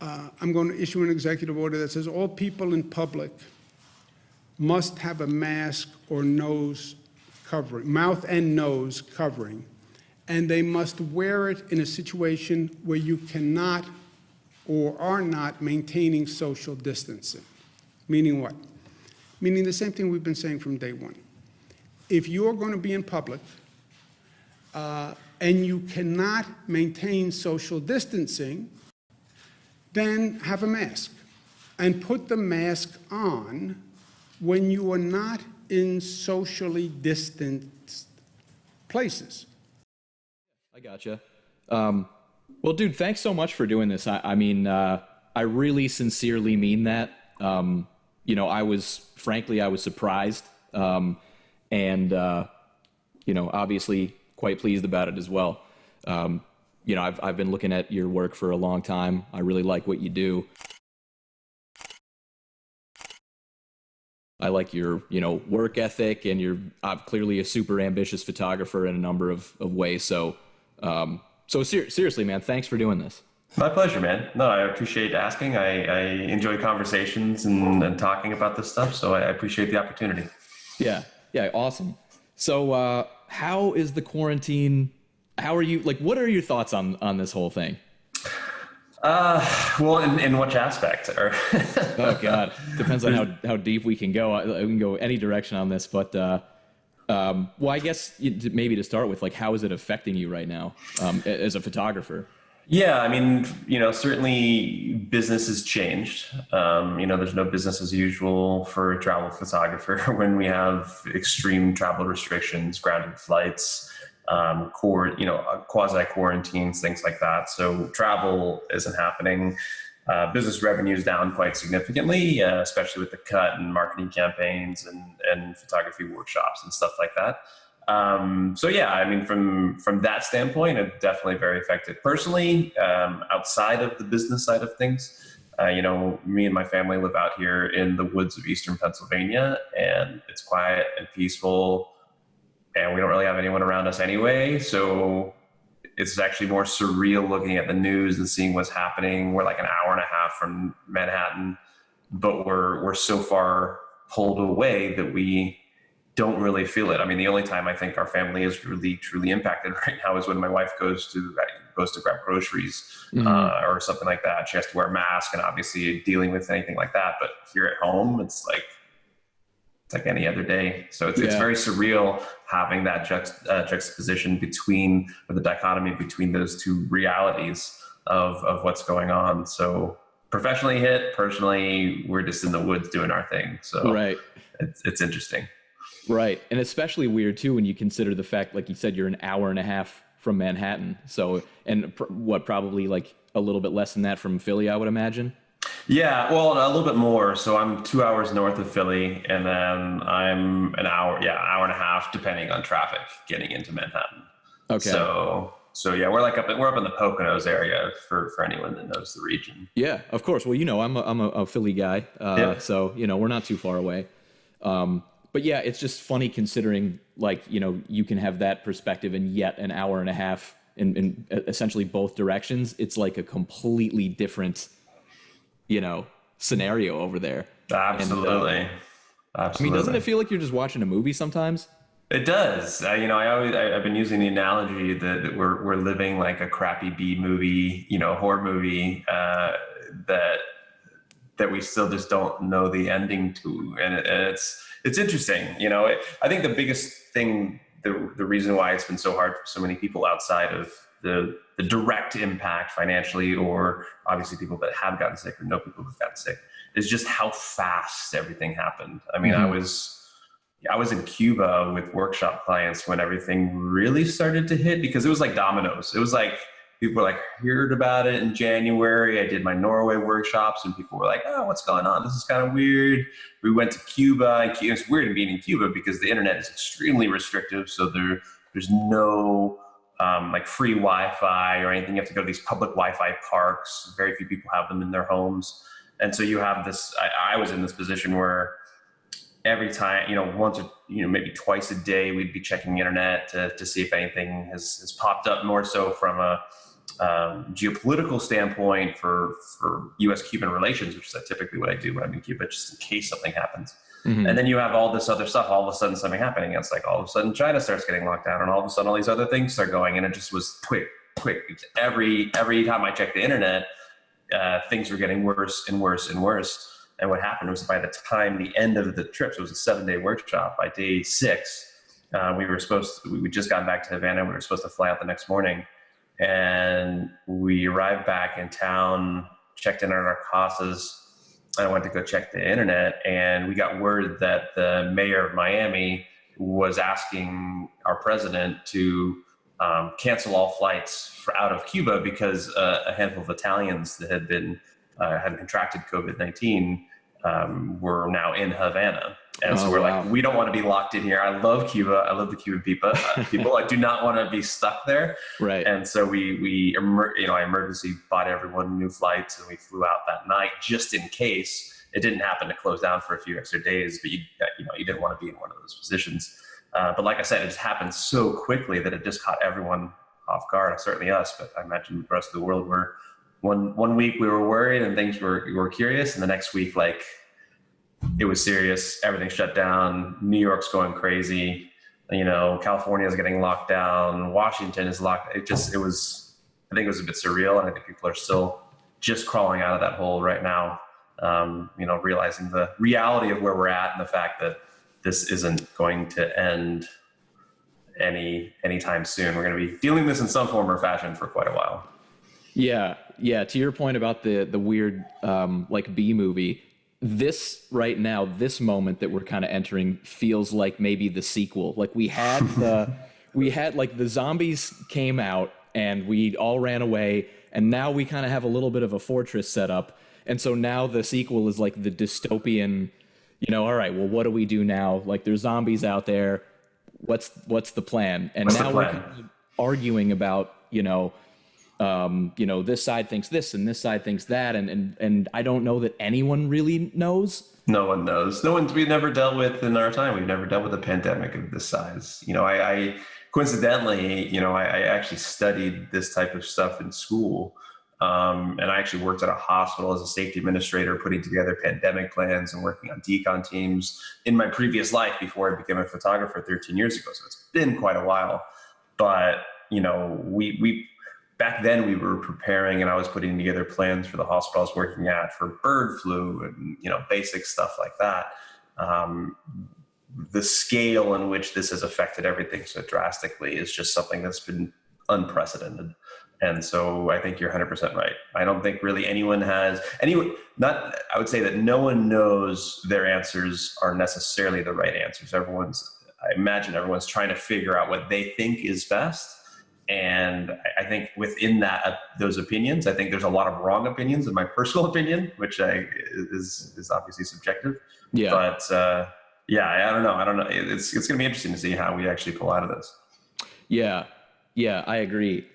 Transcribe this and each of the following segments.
I'm going to issue an executive order that says all people in public must have a mask or nose covering, mouth and nose covering, and they must wear it in a situation where you cannot or are not maintaining social distancing. Meaning what? Meaning the same thing we've been saying from day one. If you're going to be in public and you cannot maintain social distancing, then have a mask and put the mask on when you are not in socially distanced places. I gotcha. Well, dude, thanks so much for doing this. I mean, I really sincerely mean that. You know, I was surprised, and you know, obviously quite pleased about it as well. You know, I've been looking at your work for a long time. I really like what you do. I like your, you know, work ethic, and you're clearly a super ambitious photographer in a number of ways. So, seriously, man, thanks for doing this. My pleasure, man. No, I appreciate asking. I enjoy conversations and talking about this stuff, so I appreciate the opportunity. Yeah, awesome. So, how is the quarantine? How are you? Like, what are your thoughts on this whole thing? Well, in which aspect? Or Oh God, depends on how deep we can go. We can go any direction on this, but well, I guess maybe to start with, like, how is it affecting you right now as a photographer? Yeah, I mean, you know, certainly business has changed. You know, there's no business as usual for a travel photographer when we have extreme travel restrictions, grounded flights, quasi quarantines, things like that. So travel isn't happening. Business revenue is down quite significantly, especially with the cut and marketing campaigns and photography workshops and stuff like that. So yeah, I mean, from that standpoint, it's definitely very affected. Personally, outside of the business side of things, you know, me and my family live out here in the woods of eastern Pennsylvania, and it's quiet and peaceful, and we don't really have anyone around us anyway. So it's actually more surreal looking at the news and seeing what's happening. We're like an hour and a half from Manhattan, but we're so far pulled away that we don't really feel it. I mean, the only time I think our family is really truly impacted right now is when my wife goes to grab groceries, or something like that. She has to wear a mask, and obviously dealing with anything like that. But here at home, it's like any other day. So it's very surreal having that juxtaposition between, or the dichotomy between those two realities of what's going on. So professionally hit, personally, we're just in the woods doing our thing. So right. It's interesting. Right. And especially weird too, when you consider the fact, like you said, you're an hour and a half from Manhattan. So, and probably like a little bit less than that from Philly, I would imagine. Yeah, well, a little bit more. So I'm 2 hours north of Philly, and then I'm an hour and a half, depending on traffic, getting into Manhattan. Okay. So yeah, we're up in the Poconos area for anyone that knows the region. Yeah, of course. Well, you know, I'm a Philly guy, so you know, we're not too far away. But yeah, it's just funny considering, like, you know, you can have that perspective in yet an hour and a half in essentially both directions. It's like a completely different, you know, scenario over there. Absolutely. And, I mean, doesn't it feel like you're just watching a movie sometimes? It does. You know, I've been using the analogy that we're living like a crappy B movie, you know, horror movie, that we still just don't know the ending to, and it's interesting. You know, I think the biggest thing, the reason why it's been so hard for so many people outside of the direct impact financially, or obviously people that have gotten sick or know people who've gotten sick, is just how fast everything happened. I mean, I was in Cuba with workshop clients when everything really started to hit, because it was like dominoes. It was like people were like, heard about it in January. I did my Norway workshops and people were like, oh, what's going on? This is kind of weird. We went to Cuba, and it's weird being in Cuba because the internet is extremely restrictive. So there's no like free Wi-Fi or anything. You have to go to these public Wi-Fi parks. Very few people have them in their homes. And so you have this, I was in this position where every time, you know, once or, you know, maybe twice a day, we'd be checking the internet to see if anything has popped up, more so from a geopolitical standpoint for U.S.-Cuban relations, which is typically what I do when I'm in Cuba, just in case something happens. And then you have all this other stuff, all of a sudden something happening. It's like all of a sudden China starts getting locked down, and all of a sudden all these other things start going, and it just was quick. Every time I checked the internet, things were getting worse and worse and worse. And what happened was, by the time the end of the trip, so it was a 7-day workshop, by day 6, we just got back to Havana. We were supposed to fly out the next morning, and we arrived back in town, checked in on our casas. I went to go check the internet, and we got word that the mayor of Miami was asking our president to cancel all flights out of Cuba because a handful of Italians that had contracted COVID-19 were now in Havana. And so we're like, we don't want to be locked in here. I love Cuba. I love the Cuban people. I do not want to be stuck there. Right. And so I emergency bought everyone new flights, and we flew out that night just in case it didn't happen to close down for a few extra days. But you didn't want to be in one of those positions. But like I said, it just happened so quickly that it just caught everyone off guard. Certainly us, but I imagine the rest of the world were. One week we were worried and things were curious, and the next week, like, it was serious. Everything shut down. New York's going crazy. California is getting locked down. Washington is locked. I think it was a bit surreal, and I think people are still just crawling out of that hole right now. Realizing the reality of where we're at and the fact that this isn't going to end anytime soon. We're going to be dealing with this in some form or fashion for quite a while. Yeah. To your point about the weird like B movie, this right now, this moment that we're kind of entering feels like maybe the sequel. Like we had like the zombies came out and we all ran away, and now we kind of have a little bit of a fortress set up. And so now the sequel is like the dystopian, all right, well, what do we do now? Like there's zombies out there. What's the plan? And now we're kind of arguing about, this side thinks this and this side thinks that, and I don't know that anyone really knows. No one knows. We've never dealt with in our time. We've never dealt with a pandemic of this size. I coincidentally, I actually studied this type of stuff in school. And I actually worked at a hospital as a safety administrator, putting together pandemic plans and working on decon teams in my previous life before I became a photographer 13 years ago. So it's been quite a while, but we back then we were preparing, and I was putting together plans for the hospital I was working at for bird flu and, basic stuff like that. The scale in which this has affected everything so drastically is just something that's been unprecedented. And so I think you're 100% right. I don't think really anyone has I would say that no one knows their answers are necessarily the right answers. I imagine everyone's trying to figure out what they think is best. And I think within those opinions, I think there's a lot of wrong opinions in my personal opinion, which is obviously subjective. Yeah. But I don't know. It's going to be interesting to see how we actually pull out of this. Yeah, I agree.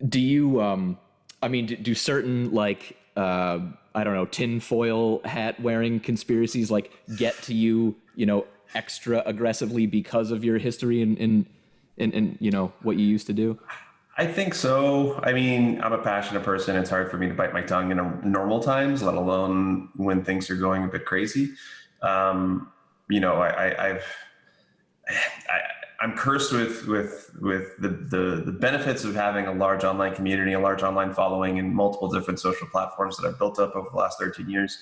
Do you, do certain like, tinfoil hat wearing conspiracies like get to you, extra aggressively because of your history in what you used to do? I think so. I'm a passionate person. It's hard for me to bite my tongue in normal times, let alone when things are going a bit crazy. I'm cursed with the benefits of having a large online community, a large online following, and multiple different social platforms that I've built up over the last 13 years,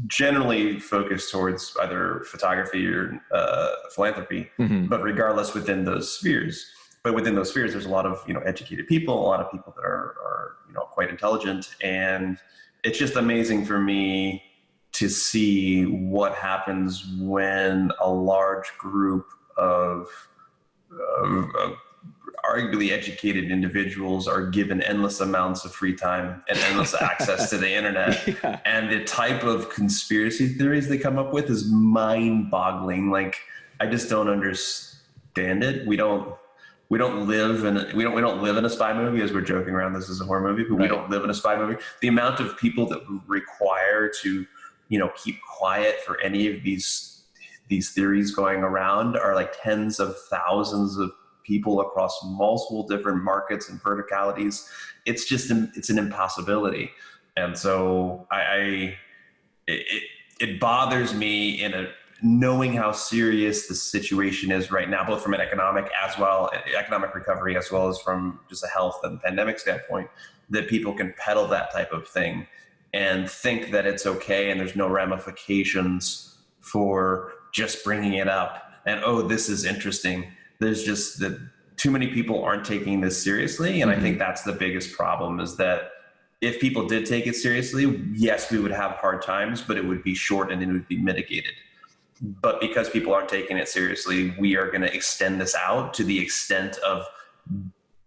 generally focused towards either photography or philanthropy, but regardless within those spheres. But within those spheres, there's a lot of educated people, a lot of people that are quite intelligent, and it's just amazing for me to see what happens when a large group of arguably educated individuals are given endless amounts of free time and endless access to the internet. Yeah. And the type of conspiracy theories they come up with is mind-boggling. Like, I just don't understand it. We don't live in a spy movie, as we're joking around this is a horror movie, but right. We don't live in a spy movie. The amount of people that require to keep quiet for any of these theories going around are like tens of thousands of people across multiple different markets and verticalities. It's an impossibility. And so it bothers me knowing how serious the situation is right now, both from an economic recovery, as well as from just a health and pandemic standpoint, that people can peddle that type of thing and think that it's okay and there's no ramifications for just bringing it up. And, oh, this is interesting. There's just that too many people aren't taking this seriously. And I think that's the biggest problem, is that if people did take it seriously, yes, we would have hard times, but it would be short and it would be mitigated. But because people aren't taking it seriously, we are going to extend this out to the extent of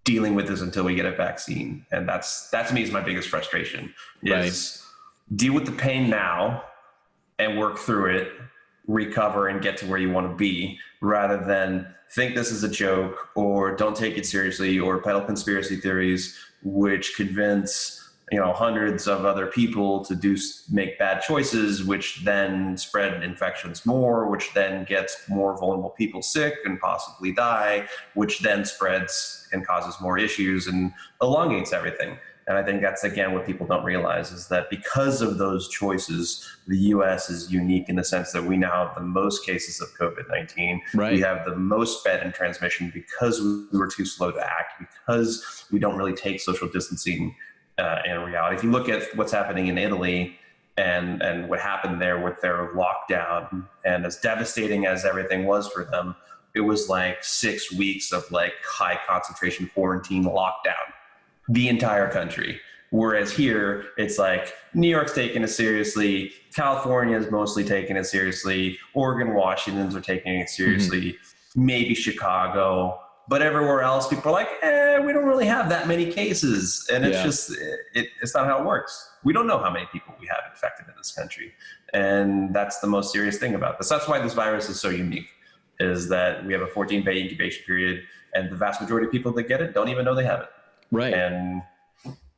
dealing with this until we get a vaccine. And that to me is my biggest frustration, is deal with the pain now and work through it, recover and get to where you want to be, rather than think this is a joke or don't take it seriously or peddle conspiracy theories, which convince hundreds of other people to make bad choices, which then spread infections more, which then gets more vulnerable people sick and possibly die, which then spreads and causes more issues and elongates everything. And I think that's, again, what people don't realize, is that because of those choices, the U.S. is unique in the sense that we now have the most cases of COVID-19. Right. We have the most sped in transmission because we were too slow to act, because we don't really take social distancing in reality. If you look at what's happening in Italy and what happened there with their lockdown, and as devastating as everything was for them, it was like 6 weeks of like high concentration quarantine lockdown, the entire country. Whereas here, it's like New York's taking it seriously, California is mostly taking it seriously, Oregon, Washington's are taking it seriously, maybe Chicago. But everywhere else, people are like, we don't really have that many cases. And it's just, it's not how it works. We don't know how many people we have infected in this country. And that's the most serious thing about this. That's why this virus is so unique, is that we have a 14-day incubation period, and the vast majority of people that get it don't even know they have it. Right. And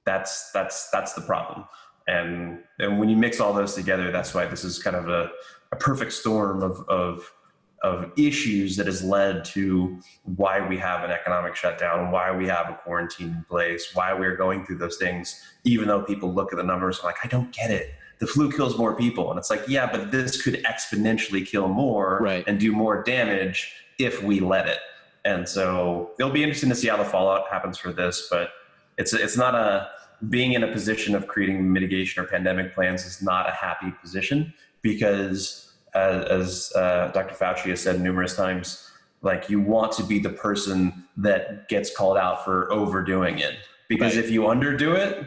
that's the problem. And when you mix all those together, that's why this is kind of a perfect storm of issues that has led to why we have an economic shutdown, why we have a quarantine in place, why we're going through those things, even though people look at the numbers and like, I don't get it. The flu kills more people. And it's like, yeah, but this could exponentially kill more and do more damage if we let it. And so it'll be interesting to see how the fallout happens for this, but it's not being in a position of creating mitigation or pandemic plans is not a happy position, because as Dr. Fauci has said numerous times, like, you want to be the person that gets called out for overdoing it, because if you underdo it,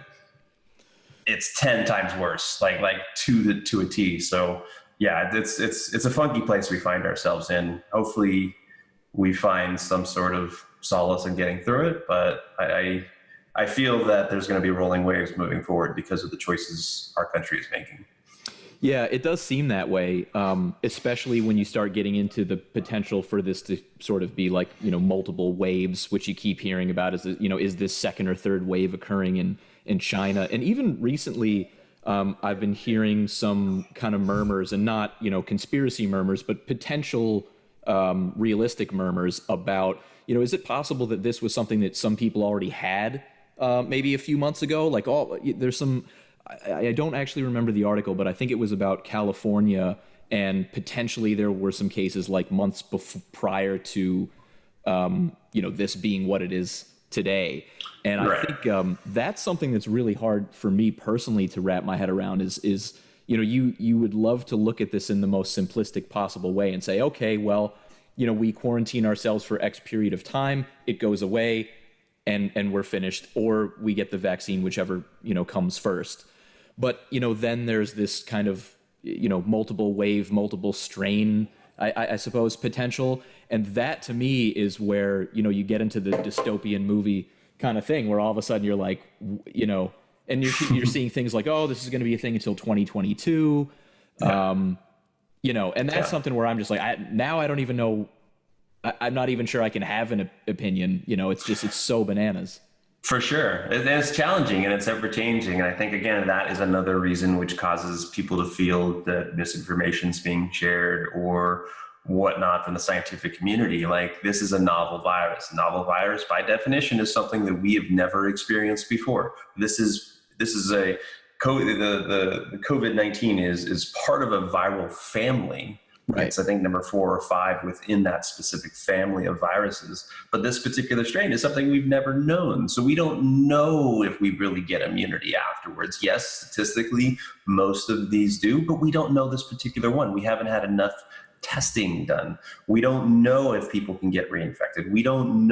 it's 10 times worse, like to a T. So yeah, it's a funky place we find ourselves in. Hopefully we find some sort of solace in getting through it, but I feel that there's going to be rolling waves moving forward because of the choices our country is making. Yeah, it does seem that way, especially when you start getting into the potential for this to sort of be like, multiple waves, which you keep hearing about. Is this second or third wave occurring in China? And even recently, I've been hearing some kind of murmurs, and not, conspiracy murmurs, but potential realistic murmurs about, is it possible that this was something that some people already had maybe a few months ago? Like, there's some... I don't actually remember the article, but I think it was about California, and potentially there were some cases like months prior to, this being what it is today. And I think that's something that's really hard for me personally to wrap my head around is you would love to look at this in the most simplistic possible way and say, okay, well, we quarantine ourselves for X period of time, it goes away, and we're finished, or we get the vaccine, whichever, comes first. But, then there's this kind of, multiple wave, multiple strain, I suppose, potential. And that to me is where, you get into the dystopian movie kind of thing, where all of a sudden you're like, and you're seeing things like, oh, this is going to be a thing until 2022. And that's something where I'm just like, I don't even know. I'm not even sure I can have an opinion. It's so bananas. For sure. It's challenging and it's ever changing. And I think, again, that is another reason which causes people to feel that misinformation is being shared, or whatnot from the scientific community. Like, this is a novel virus. A novel virus, by definition, is something that we have never experienced before. This is a the COVID-19 is part of a viral family. Right. It's, I think, number 4 or 5 within that specific family of viruses. But this particular strain is something we've never known. So we don't know if we really get immunity afterwards. Yes, statistically, most of these do, but we don't know this particular one. We haven't had enough testing done. We don't know if people can get reinfected. We don't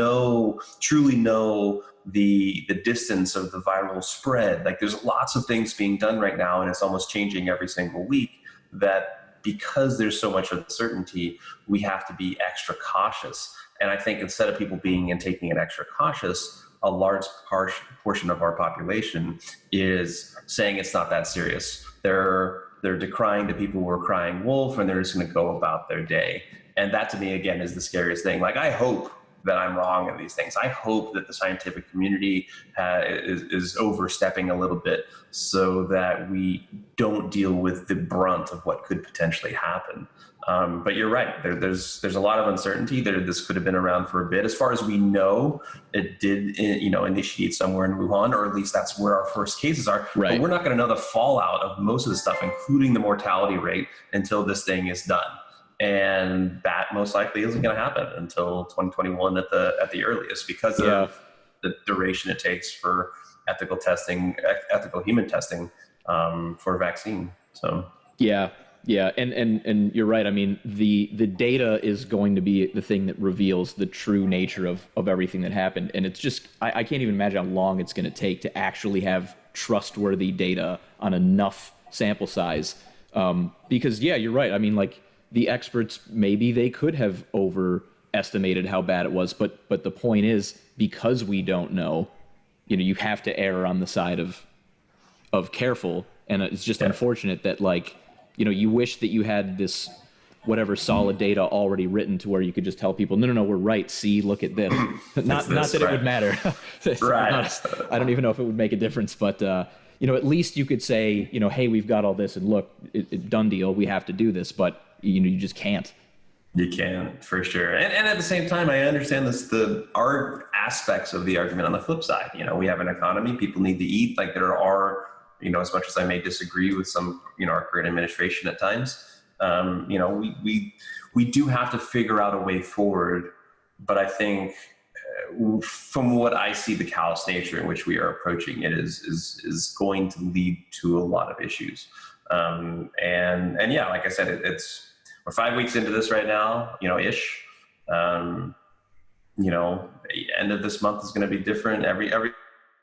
truly know the distance of the viral spread. Like, there's lots of things being done right now, and it's almost changing every single week, that because there's so much uncertainty, we have to be extra cautious. And I think instead of people being and taking it extra cautious, a large portion of our population is saying it's not that serious. They're decrying the people who are crying wolf, and they're just going to go about their day. And that, to me, again, is the scariest thing. Like, I hope that I'm wrong in these things. I hope that the scientific community is overstepping a little bit, so that we don't deal with the brunt of what could potentially happen. But you're right. There's a lot of uncertainty. This could have been around for a bit. As far as we know, it did initiate somewhere in Wuhan, or at least that's where our first cases are. Right. But we're not going to know the fallout of most of the stuff, including the mortality rate, until this thing is done. And that most likely isn't going to happen until 2021 at the earliest, because of the duration it takes for ethical human testing for a vaccine. So yeah, and you're right. I mean, the data is going to be the thing that reveals the true nature of everything that happened, and it's just I can't even imagine how long it's going to take to actually have trustworthy data on enough sample size. Because you're right. I mean, like, the experts, maybe they could have overestimated how bad it was, but the point is, because we don't know, you have to err on the side of careful, and it's just unfortunate that, like, you wish that you had this whatever solid data already written to where you could just tell people, no, we're right. See, look at this. Not that it would matter. Right. I don't even know if it would make a difference, but at least you could say, hey, we've got all this, and look, done deal. We have to do this, but you just can't. You can, for sure. And at the same time, I understand the art aspects of the argument on the flip side. We have an economy, people need to eat. Like, there are, as much as I may disagree with some, our current administration at times, we do have to figure out a way forward. But I think from what I see, the callous nature in which we are approaching it is going to lead to a lot of issues. And like I said, we're 5 weeks into this right now, ish. End of this month is going to be different. Every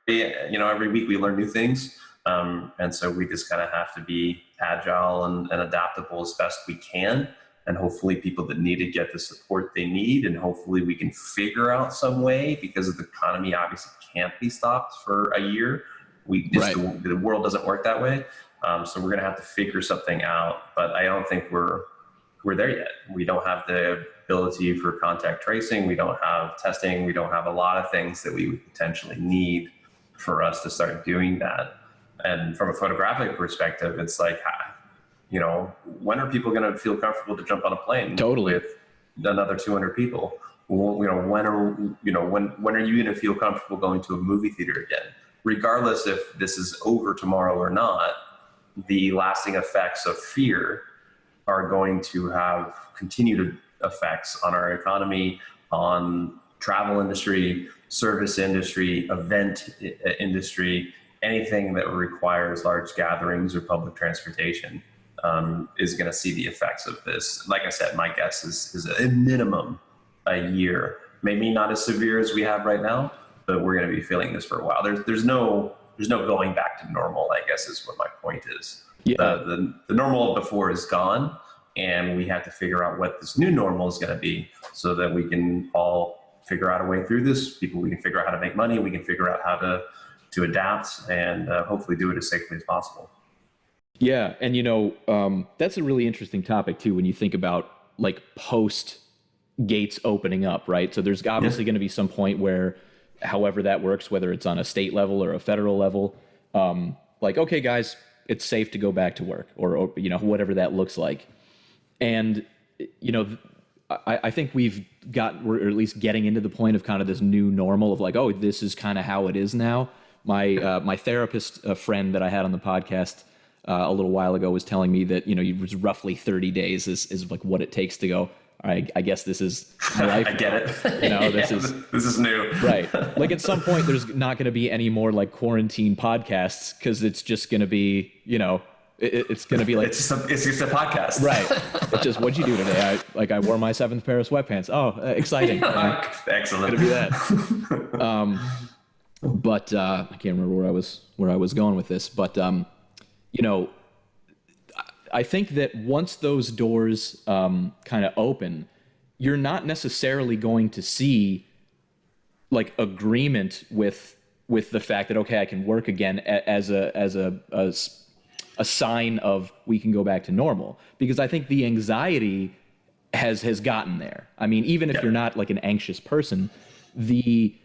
week we learn new things. And so we just kind of have to be agile and adaptable as best we can. And hopefully people that need it get the support they need. And hopefully we can figure out some way, because the economy obviously can't be stopped for a year. The world doesn't work that way. So we're going to have to figure something out, but I don't think we're there yet. We don't have the ability for contact tracing. We don't have testing. We don't have a lot of things that we would potentially need for us to start doing that. And from a photographic perspective, it's like, when are people going to feel comfortable to jump on a plane with another 200 people? When are you going to feel comfortable going to a movie theater again? Regardless if this is over tomorrow or not, the lasting effects of fear are going to have continued effects on our economy, on travel industry, service industry, event industry. Anything that requires large gatherings or public transportation is going to see the effects of this. Like I said, my guess is a minimum a year. Maybe not as severe as we have right now, but we're going to be feeling this for a while. There's no going back to normal, I guess, is what my point is. Yeah. The normal before is gone, and we have to figure out what this new normal is going to be, so that we can all figure out a way through this. We can figure out how to make money. We can figure out how to adapt, and hopefully do it as safely as possible. Yeah, and that's a really interesting topic too, when you think about, like, post gates opening up, right? So there's obviously going to be some point where, however that works, whether it's on a state level or a federal level, like, okay, guys, it's safe to go back to work, or whatever that looks like. And I think we're at least getting into the point of kind of this new normal of like, oh, this is kind of how it is now. My therapist friend that I had on the podcast a little while ago was telling me that, it was roughly 30 days is like what it takes to go, all right, I guess this is my life. I get it. This is new. Right. Like at some point there's not going to be any more like quarantine podcasts because it's just going to be, it's going to be like it's just a podcast, right? It's just, what'd you do today? I wore my 7th pair of sweatpants. Oh, exciting! Excellent. Gonna be that. But I can't remember where I was going with this. But I think that once those doors kind of open, you're not necessarily going to see like agreement with the fact that, okay, I can work again as a sign of we can go back to normal, because I think the anxiety has gotten there. I mean, even if you're not like an anxious person, the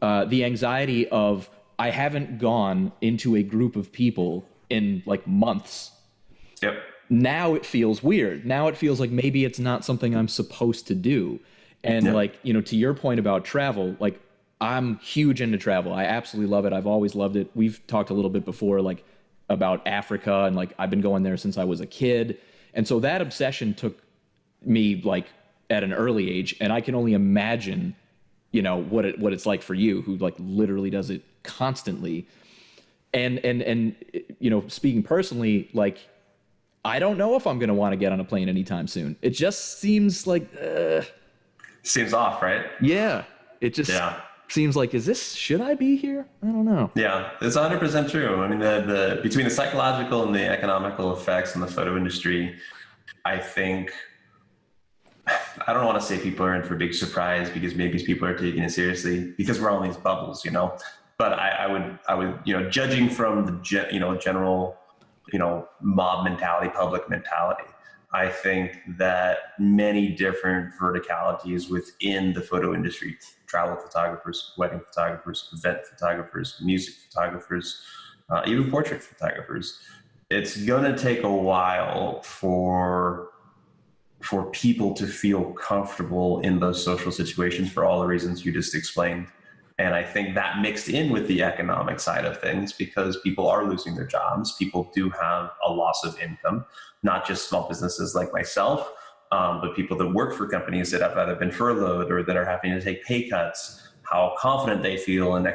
anxiety of I haven't gone into a group of people in like months. Yep. Now it feels weird. Now it feels like maybe it's not something I'm supposed to do. And like, to your point about travel, like I'm huge into travel. I absolutely love it. I've always loved it. We've talked a little bit before, like about Africa, and like I've been going there since I was a kid. And so that obsession took me like at an early age, and I can only imagine, what it's like for you, who like literally does it constantly. And speaking personally, like I don't know if I'm going to want to get on a plane anytime soon. It just seems like seems off, right? Yeah. It just seems like, should I be here? I don't know. Yeah, it's 100% true. I mean, the between the psychological and the economical effects in the photo industry, I think, I don't want to say people are in for a big surprise because maybe people are taking it seriously because we're all in these bubbles, but I would, judging from the general, mob mentality, public mentality, I think that many different verticalities within the photo industry, travel photographers, wedding photographers, event photographers, music photographers, even portrait photographers, it's going to take a while for people to feel comfortable in those social situations for all the reasons you just explained. And I think that mixed in with the economic side of things, because people are losing their jobs. People do have a loss of income, not just small businesses like myself, but people that work for companies that have either been furloughed or that are having to take pay cuts, how confident they feel in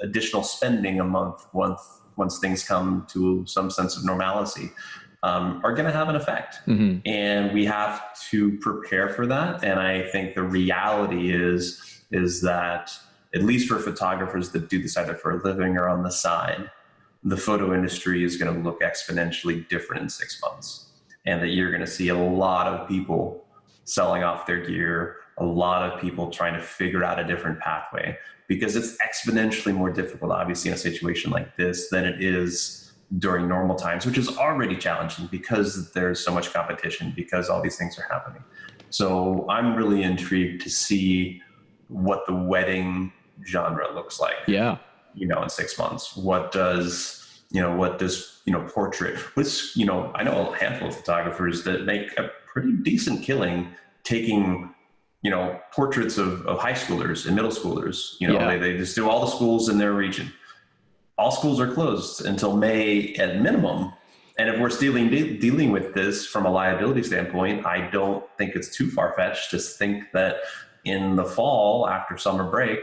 additional spending a month once things come to some sense of normalcy, are going to have an effect. Mm-hmm. And we have to prepare for that. And I think the reality is that, at least for photographers that do this either for a living or on the side, the photo industry is going to look exponentially different in 6 months. And that you're going to see a lot of people selling off their gear, a lot of people trying to figure out a different pathway, because it's exponentially more difficult, obviously, in a situation like this than it is during normal times, which is already challenging because there's so much competition, because all these things are happening. So I'm really intrigued to see what the wedding genre looks like. Yeah. In 6 months. What does portrait, which, I know a handful of photographers that make a pretty decent killing taking, portraits of high schoolers and middle schoolers. They just do all the schools in their region. All schools are closed until May at minimum. And if we're dealing with this from a liability standpoint, I don't think it's too far-fetched to think that in the fall, after summer break,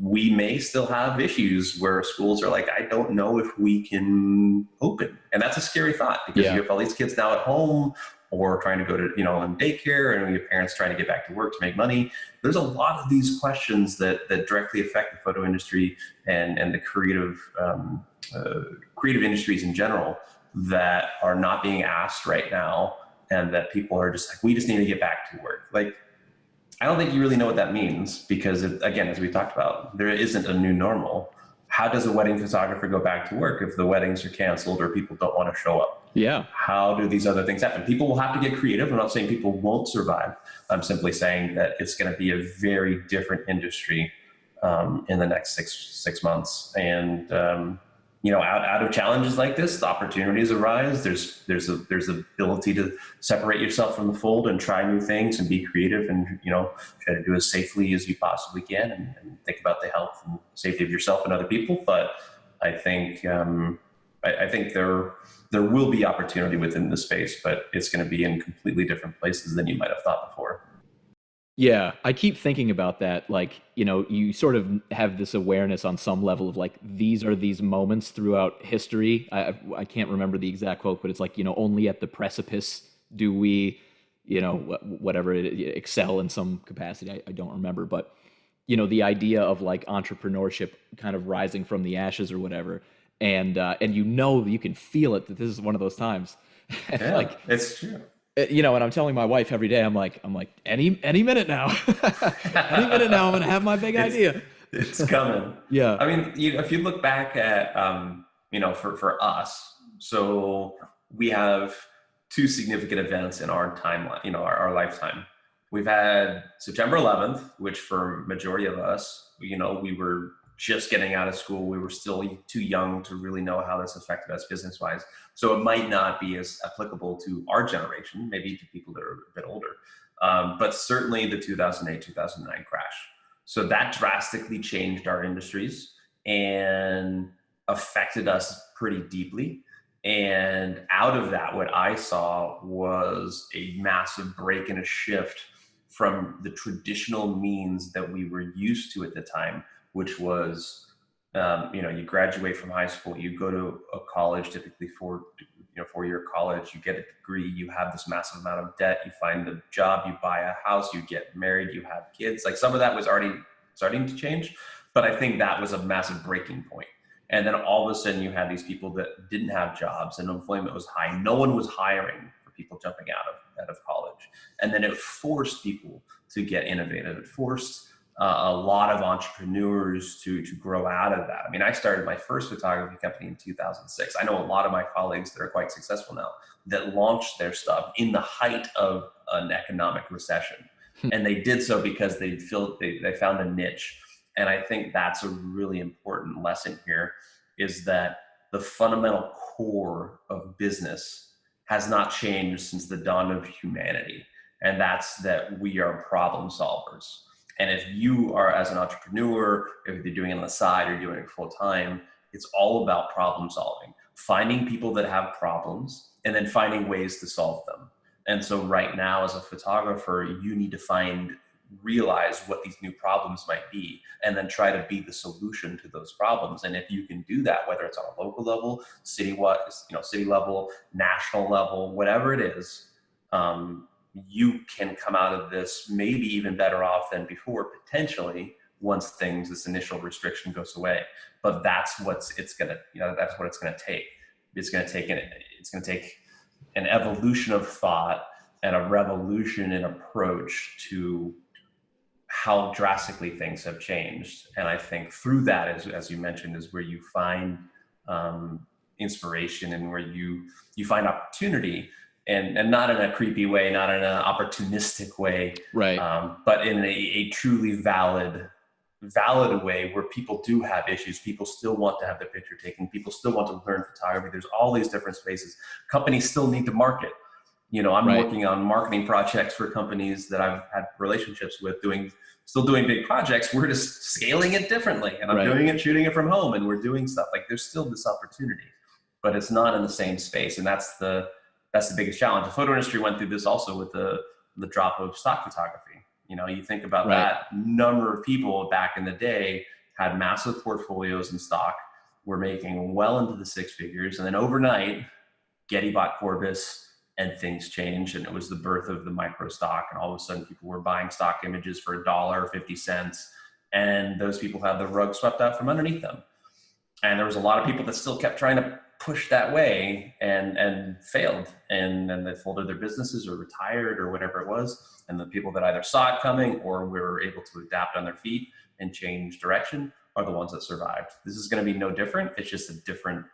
we may still have issues where schools are like, I don't know if we can open. And that's a scary thought, because you have all these kids now at home or trying to go to, in daycare, and your parents trying to get back to work to make money. There's a lot of these questions that directly affect the photo industry and the creative industries in general that are not being asked right now. And that people are just like, we just need to get back to work. Like, I don't think you really know what that means, because again, as we talked about, there isn't a new normal. How does a wedding photographer go back to work if the weddings are canceled or people don't want to show up? Yeah. How do these other things happen? People will have to get creative. I'm not saying people won't survive. I'm simply saying that it's going to be a very different industry in the next six months. And out of challenges like this, the opportunities arise. There's ability to separate yourself from the fold and try new things and be creative and, try to do as safely as you possibly can and think about the health and safety of yourself and other people. But I think, I think there will be opportunity within the space, but it's going to be in completely different places than you might have thought before. Yeah, I keep thinking about that. Like, you sort of have this awareness on some level of like, these are these moments throughout history. I can't remember the exact quote, but it's like, only at the precipice do we, whatever, excel in some capacity. I don't remember, but, the idea of like entrepreneurship kind of rising from the ashes or whatever. And you can feel it that this is one of those times. And Yeah, like, it's true. and I'm telling my wife every day, I'm like, any minute now, any minute now, I'm gonna have my big idea. It's coming. Yeah. I mean, if you look back at, for us, so we have two significant events in our timeline, our lifetime. We've had September 11th, which for majority of us, we were just getting out of school. We were still too young to really know how this affected us business-wise. So it might not be as applicable to our generation, maybe to people that are a bit older, but certainly the 2008, 2009 crash. So that drastically changed our industries and affected us pretty deeply. And out of that, what I saw was a massive break and a shift from the traditional means that we were used to at the time, which was, you graduate from high school, you go to a college, typically four-year college, you get a degree, you have this massive amount of debt, you find a job, you buy a house, you get married, you have kids. Like some of that was already starting to change, but I think that was a massive breaking point. And then all of a sudden you had these people that didn't have jobs and employment was high. No one was hiring for people jumping out of college. And then it forced people to get innovative. It forced a lot of entrepreneurs to grow out of that. I mean, I started my first photography company in 2006. I know a lot of my colleagues that are quite successful now that launched their stuff in the height of an economic recession. And they did so because they found a niche. And I think that's a really important lesson here, is that the fundamental core of business has not changed since the dawn of humanity. And that's that we are problem solvers. And if you are, as an entrepreneur, if you're doing it on the side or doing it full time, it's all about problem solving, finding people that have problems and then finding ways to solve them. And so right now as a photographer, you need to realize what these new problems might be, and then try to be the solution to those problems. And if you can do that, whether it's on a local level, city level, national level, whatever it is, you can come out of this maybe even better off than before, potentially, once this initial restriction goes away. But that's what it's gonna take. It's gonna take an evolution of thought and a revolution in approach to how drastically things have changed. And I think through that, as you mentioned, is where you find inspiration and where you find opportunity, and not in a creepy way, not in an opportunistic way, right? But in a truly valid way where people do have issues. People still want to have their picture taken. People still want to learn photography. There's all these different spaces. Companies still need to market. I'm working on marketing projects for companies that I've had relationships with, still doing big projects. We're just scaling it differently, and I'm shooting it from home, and we're doing stuff. Like there's still this opportunity, but it's not in the same space, and that's the biggest challenge. The photo industry went through this also with the drop of stock photography. You think about that number of people back in the day had massive portfolios in stock, were making well into the six figures, and then overnight, Getty bought Corbis, and things changed, and it was the birth of the micro stock, and all of a sudden people were buying stock images for $1.50, and those people had the rug swept out from underneath them. And there was a lot of people that still kept trying to push that way and failed, and then they folded their businesses or retired or whatever it was. And the people that either saw it coming or were able to adapt on their feet and change direction are the ones that survived. This is going to be no different. It's just a different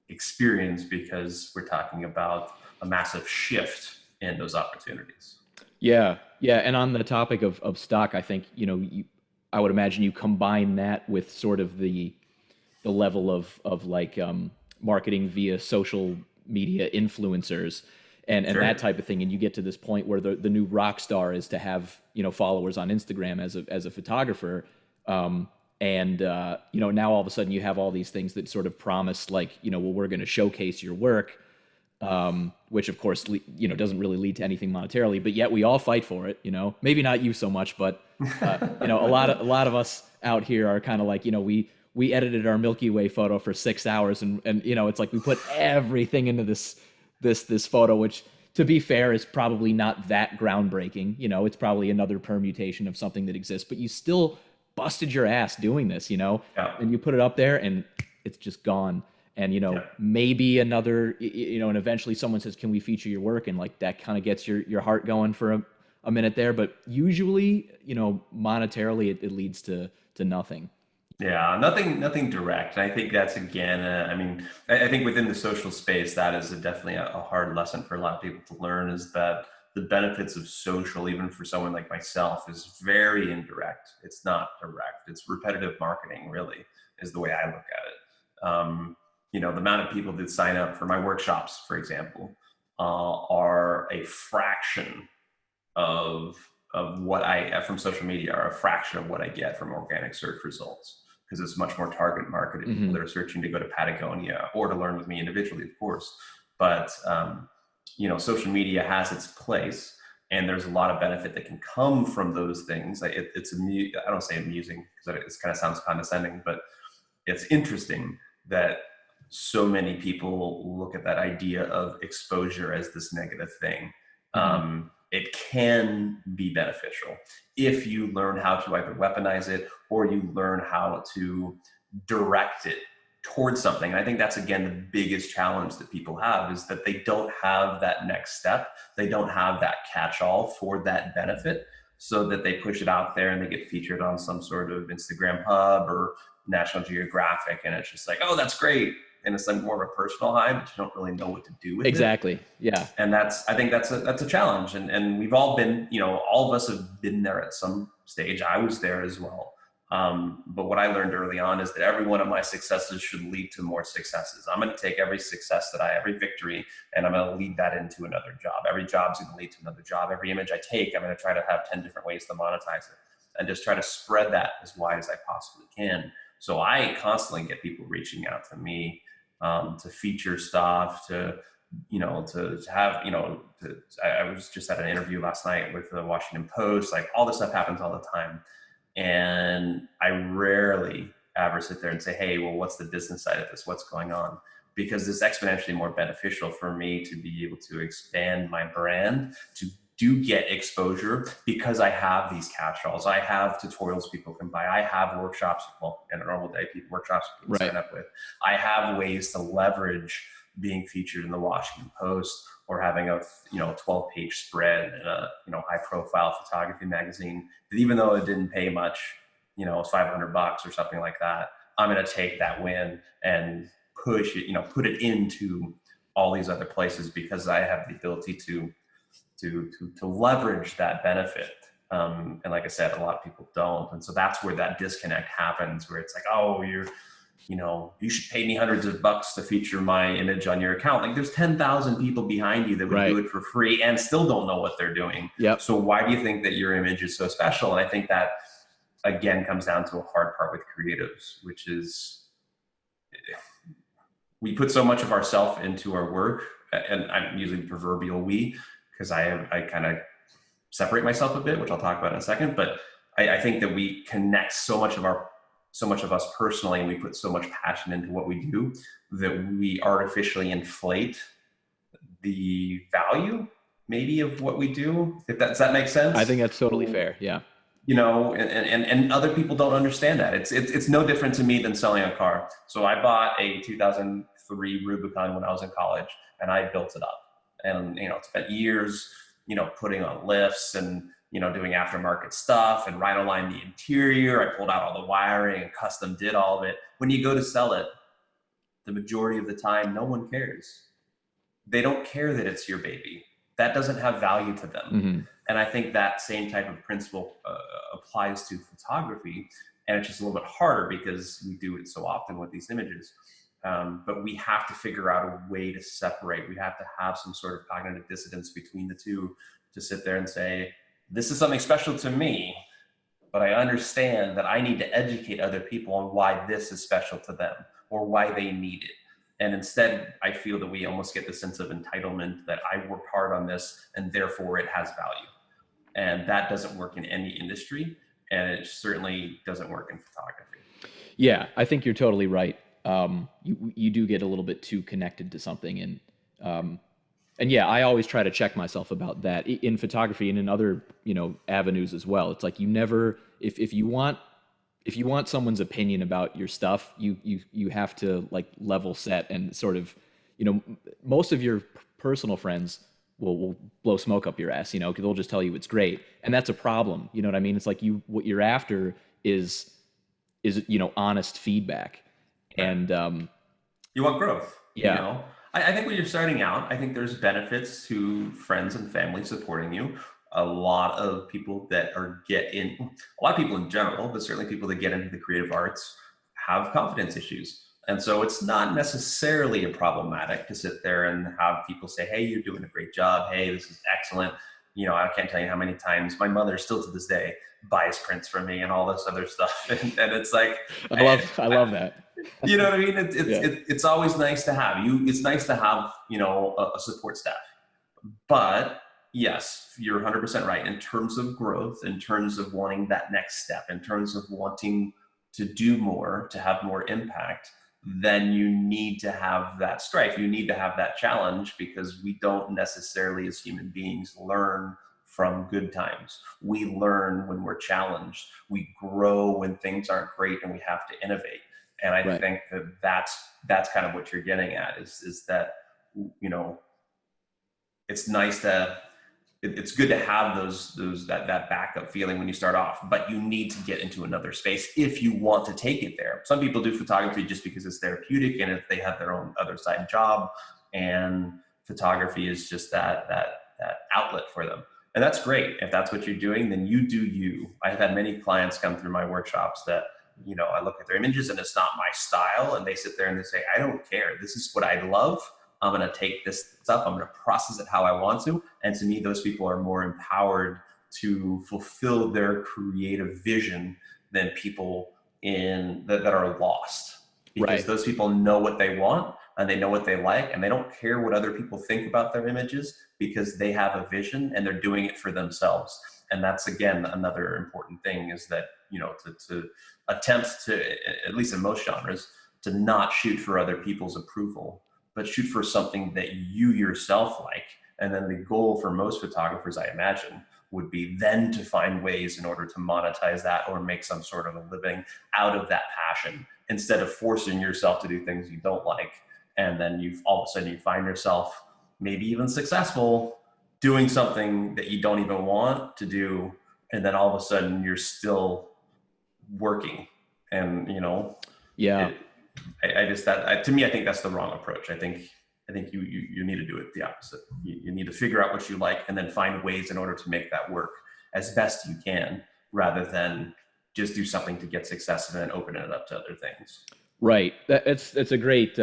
experience because we're talking about a massive shift in those opportunities. Yeah. And on the topic of stock, I think, I would imagine you combine that with sort of the the level of like marketing via social media influencers and that Sure. type of thing, and you get to this point where the new rock star is to have, you know, followers on Instagram as a photographer. And you know, now all of a sudden you have all these things that sort of promise, like, you know, well, we're going to showcase your work, which of course, you know, doesn't really lead to anything monetarily, but yet we all fight for it. You know, maybe not you so much, but you know, a lot of us out here are kind of like, you know, we edited our Milky Way photo for 6 hours, and you know, it's like we put everything into this photo, which, to be fair, is probably not that groundbreaking. You know, it's probably another permutation of something that exists, but you still busted your ass doing this, you know, Yeah. and you put it up there and it's just gone. And, you know, Yeah. maybe another, you know, and eventually someone says, can we feature your work? And like that kind of gets your heart going for a minute there. But usually, you know, monetarily, it leads to nothing. Yeah, nothing direct. And I think that's again, I mean, I think within the social space, that is definitely a hard lesson for a lot of people to learn, is that the benefits of social, even for someone like myself, is very indirect. It's not direct. It's repetitive marketing, really, is the way I look at it. You know, the amount of people that sign up for my workshops, for example, are a fraction of what I from social media, are a fraction of what I get from organic search results, because it's much more target marketed people Hmm. that are searching to go to Patagonia or to learn with me individually, of course. But you know, social media has its place, and there's a lot of benefit that can come from those things. I don't say amusing because it kind of sounds condescending, but it's interesting that so many people look at that idea of exposure as this negative thing. Hmm. It can be beneficial if you learn how to either weaponize it or you learn how to direct it towards something. And I think that's, again, the biggest challenge that people have, is that they don't have that next step. They don't have that catch-all for that benefit, so that they push it out there and they get featured on some sort of Instagram hub or National Geographic, and it's just like, oh, that's great, and it's like more of a personal high, but you don't really know what to do with it. Exactly. Yeah. And I think that's a challenge, and we've all been, you know, all of us have been there at some stage. I was there as well. But what I learned early on is that every one of my successes should lead to more successes. I'm going to take every success every victory, and I'm going to lead that into another job. Every job's going to lead to another job. Every image I take, I'm going to try to have 10 different ways to monetize it, and just try to spread that as wide as I possibly can. So I constantly get people reaching out to me, to feature stuff, to, you know, to have, you know, I was just at an interview last night with the Washington Post. Like, all this stuff happens all the time. And I rarely ever sit there and say, hey, well, what's the business side of this? What's going on? Because it's exponentially more beneficial for me to be able to expand my brand, to do get exposure, because I have these catch-alls. I have tutorials people can buy. I have workshops, well, in a normal day, workshops people Right. sign up with. I have ways to leverage being featured in the Washington Post, or having a, you know, 12-page spread in a, you know, high-profile photography magazine, that even though it didn't pay much, you know, it's $500 or something like that, I'm going to take that win and push it, you know, put it into all these other places, because I have the ability to leverage that benefit. And like I said, a lot of people don't. And so that's where that disconnect happens, where it's like, oh, you know, you should pay me hundreds of bucks to feature my image on your account. Like, there's 10,000 people behind you that would do Right. it for free and still don't know what they're doing. Yep. So why do you think that your image is so special? And I think that, again, comes down to a hard part with creatives, which is, we put so much of ourselves into our work, and I'm using proverbial we, because I kind of separate myself a bit, which I'll talk about in a second. But I think that we connect so much of us personally, and we put so much passion into what we do, that we artificially inflate the value, maybe, of what we do. If that, does that make sense? I think that's totally fair. Yeah. You know, and other people don't understand that. It's no different to me than selling a car. So I bought a 2003 Rubicon when I was in college, and I built it up, and, you know, spent years, you know, putting on lifts and, you know, doing aftermarket stuff, and rhino-lined the interior. I pulled out all the wiring and custom did all of it. When you go to sell it, the majority of the time, no one cares. They don't care that it's your baby. That doesn't have value to them. Hmm. And I think that same type of principle applies to photography. And it's just a little bit harder because we do it so often with these images. But we have to figure out a way to separate. We have to have some sort of cognitive dissonance between the two to sit there and say, this is something special to me, but I understand that I need to educate other people on why this is special to them or why they need it. And instead, I feel that we almost get the sense of entitlement that I worked hard on this and therefore it has value. And that doesn't work in any industry. And it certainly doesn't work in photography. Yeah, I think you're totally right. You do get a little bit too connected to something, and yeah, I always try to check myself about that in photography and in other avenues as well. It's like you never, if you want someone's opinion about your stuff, you have to like level set and sort of, most of your personal friends will blow smoke up your ass, because they'll just tell you it's great, and that's a problem. You know what I mean? It's like what you're after is honest feedback, and you want growth. Yeah. I think when you're starting out, I think there's benefits to friends and family supporting you. A lot of people that a lot of people in general, but certainly people that get into the creative arts have confidence issues. And so it's not necessarily problematic to sit there and have people say, hey, you're doing a great job. Hey, this is excellent. I can't tell you how many times my mother still to this day buys prints from me and all this other stuff. And it's like, I love that. You know what I mean? It's always nice to have you. It's nice to have, a support staff. But yes, you're 100% right. In terms of growth, in terms of wanting that next step, in terms of wanting to do more, to have more impact, then you need to have that strife. You need to have that challenge, because we don't necessarily as human beings learn from good times. We learn when we're challenged. We grow when things aren't great and we have to innovate. And I think that's kind of what you're getting at is that, it's nice it's good to have that backup feeling when you start off, but you need to get into another space if you want to take it there. Some people do photography just because it's therapeutic and if they have their own other side job, and photography is just that outlet for them. And that's great. If that's what you're doing, then you do you. I have had many clients come through my workshops that, I look at their images and it's not my style, and they sit there and they say, I don't care. This is what I love. I'm going to take this stuff. I'm going to process it how I want to. And to me, those people are more empowered to fulfill their creative vision than people that are lost. Because those people know what they want and they know what they like, and they don't care what other people think about their images because they have a vision and they're doing it for themselves. And that's, again, another important thing is that, to attempt to, at least in most genres, to not shoot for other people's approval, but shoot for something that you yourself like. And then the goal for most photographers, I imagine, would be then to find ways in order to monetize that or make some sort of a living out of that passion, instead of forcing yourself to do things you don't like. And then all of a sudden you find yourself maybe even successful doing something that you don't even want to do. And then all of a sudden you're still working, and to me, I think that's the wrong approach. I think you need to do it the opposite. You need to figure out what you like and then find ways in order to make that work as best you can, rather than just do something to get success and then open it up to other things. Right. It's a great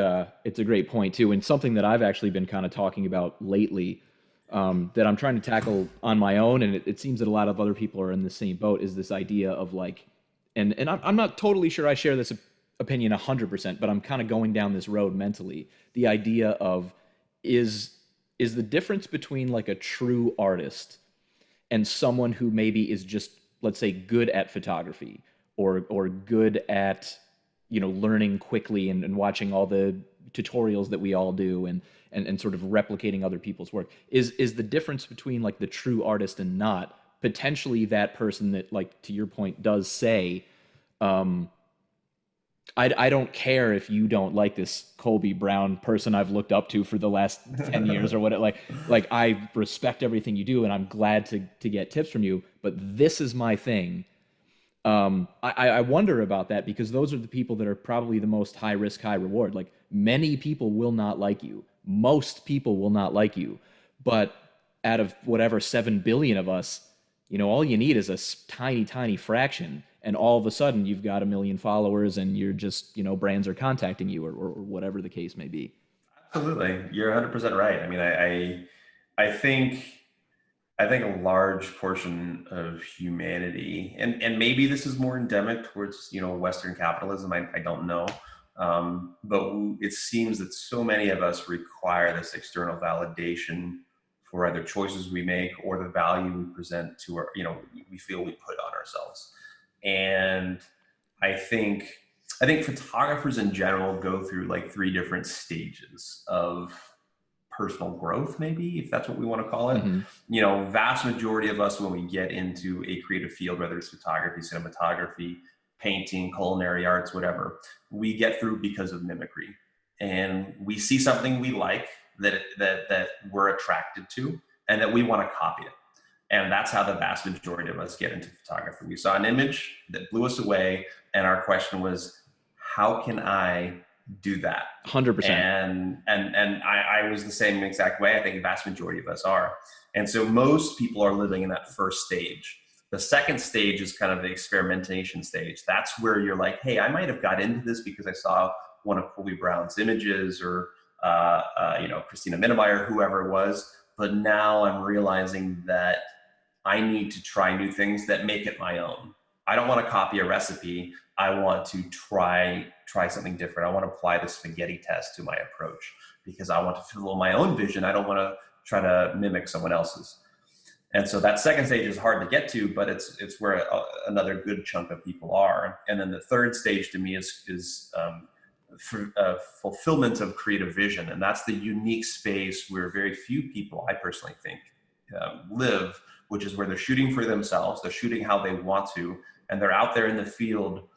point too, and something that I've actually been kind of talking about lately, that I'm trying to tackle on my own, and it seems that a lot of other people are in the same boat, is this idea of like, and I'm not totally sure I share this opinion 100%, but I'm kind of going down this road mentally. The idea of is the difference between like a true artist and someone who maybe is just, let's say, good at photography or good at learning quickly and watching all the tutorials that we all do and sort of replicating other people's work, is the difference between like the true artist and not potentially that person that, like, to your point, does say, I don't care if you don't like this Colby Brown person I've looked up to for the last 10 years or what, like I respect everything you do and I'm glad to get tips from you, but this is my thing. I wonder about that, because those are the people that are probably the most high risk, high reward. Like, many people will not like you. Most people will not like you. But out of whatever 7 billion of us, all you need is a tiny, tiny fraction. and all of a sudden you've got 1 million followers and you're just, brands are contacting you, or whatever the case may be. Absolutely. You're 100% right. I mean, I think a large portion of humanity, and maybe this is more endemic towards, Western capitalism. I don't know. But it seems that so many of us require this external validation for either choices we make or the value we present to our, we feel we put on ourselves. And I think photographers in general go through like 3 different stages of personal growth, maybe, if that's what we want to call it. Vast majority of us, when we get into a creative field, whether it's photography, cinematography, painting, culinary arts, whatever, we get through because of mimicry. And we see something we like, that we're attracted to, and that we want to copy it. And that's how the vast majority of us get into photography. We saw an image that blew us away, and our question was, how can I do that? 100%. And I was the same exact way. I think the vast majority of us are. And so most people are living in that first stage. The second stage is kind of the experimentation stage. That's where you're like, hey, I might have got into this because I saw one of Colby Brown's images, or Christina Minnemeyer, whoever it was. But now I'm realizing that I need to try new things that make it my own. I don't want to copy a recipe. I want to try something different. I want to apply the spaghetti test to my approach because I want to fulfill my own vision. I don't want to try to mimic someone else's. And so that second stage is hard to get to, but it's where another good chunk of people are. And then the third stage to me is fulfillment of creative vision. And that's the unique space where very few people, I personally think, live, which is where they're shooting for themselves, they're shooting how they want to, and they're out there in the field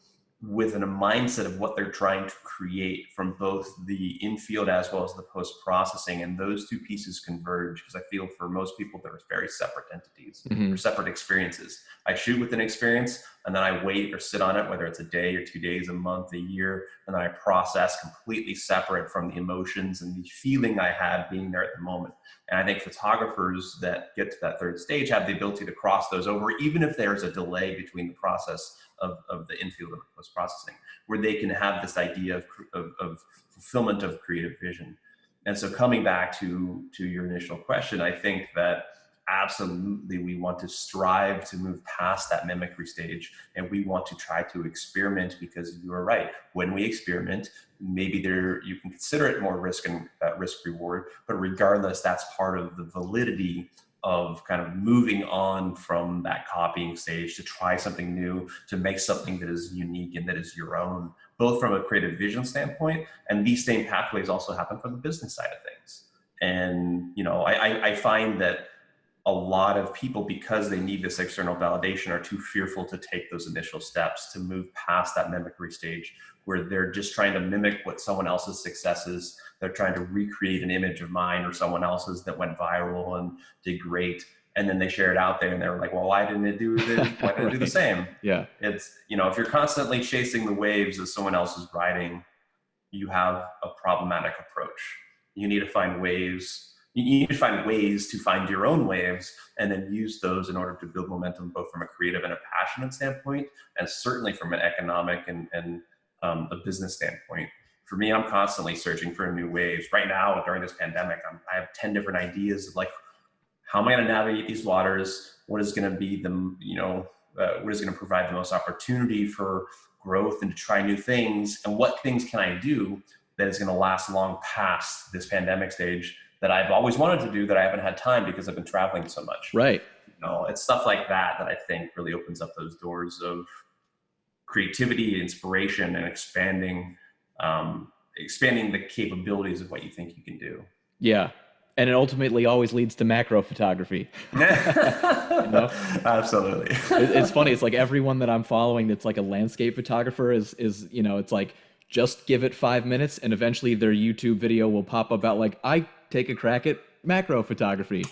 with a mindset of what they're trying to create from both the infield as well as the post-processing. And those 2 pieces converge, because I feel for most people, they're very separate entities or separate experiences. I shoot with an experience, and then I wait or sit on it, whether it's a day or 2 days, a month, a year, and then I process completely separate from the emotions and the feeling I had being there at the moment. And I think photographers that get to that third stage have the ability to cross those over, even if there's a delay between the process of the infield and the post-processing, where they can have this idea of fulfillment of creative vision. And so coming back to your initial question, I think that absolutely we want to strive to move past that mimicry stage, and we want to try to experiment, because you are right. When we experiment, maybe you can consider it more risk and risk reward, but regardless, that's part of the validity of kind of moving on from that copying stage to try something new, to make something that is unique and that is your own, both from a creative vision standpoint, and these same pathways also happen from the business side of things. And, I find that a lot of people, because they need this external validation, are too fearful to take those initial steps to move past that mimicry stage, where they're just trying to mimic what someone else's success is. They're trying to recreate an image of mine or someone else's that went viral and did great. And then they share it out there and they're like, well, why didn't it do the same? Yeah. It's, if you're constantly chasing the waves of someone else's riding, you have a problematic approach. You need to find ways. You need to find ways to find your own waves, and then use those in order to build momentum, both from a creative and a passionate standpoint, and certainly from an economic and a business standpoint. For me, I'm constantly searching for new waves. Right now, during this pandemic, I have 10 different ideas of like, how am I going to navigate these waters? What is going to be what is going to provide the most opportunity for growth and to try new things? And what things can I do that is going to last long past this pandemic stage that I've always wanted to do, that I haven't had time because I've been traveling so much. Right. It's stuff like that I think really opens up those doors of creativity, inspiration, and expanding the capabilities of what you think you can do. Yeah. And it ultimately always leads to macro photography. Absolutely. It's funny. It's like everyone that I'm following that's like a landscape photographer is it's like, just give it 5 minutes and eventually their YouTube video will pop up out like, I take a crack at macro photography.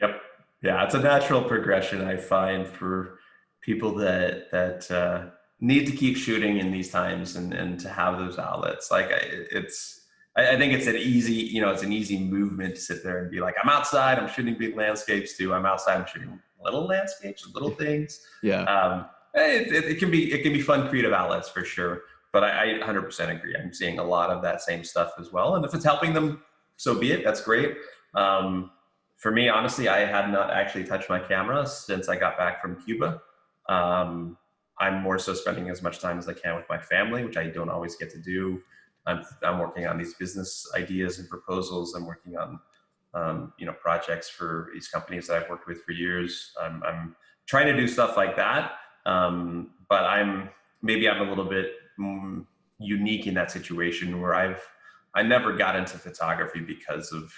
Yep. Yeah, it's a natural progression, I find, for people that need to keep shooting in these times and to have those outlets. Like I think it's an easy movement to sit there and be like, I'm outside, I'm shooting big landscapes too. I'm outside, I'm shooting little landscapes, little things. Yeah. it can be fun creative outlets for sure. But I 100% agree. I'm seeing a lot of that same stuff as well. And if it's helping them, so be it. That's great. For me, honestly, I had not actually touched my camera since I got back from Cuba. I'm more so spending as much time as I can with my family, which I don't always get to do. I'm working on these business ideas and proposals. I'm working on projects for these companies that I've worked with for years. I'm trying to do stuff like that, but maybe I'm a little bit unique in that situation where I never got into photography because of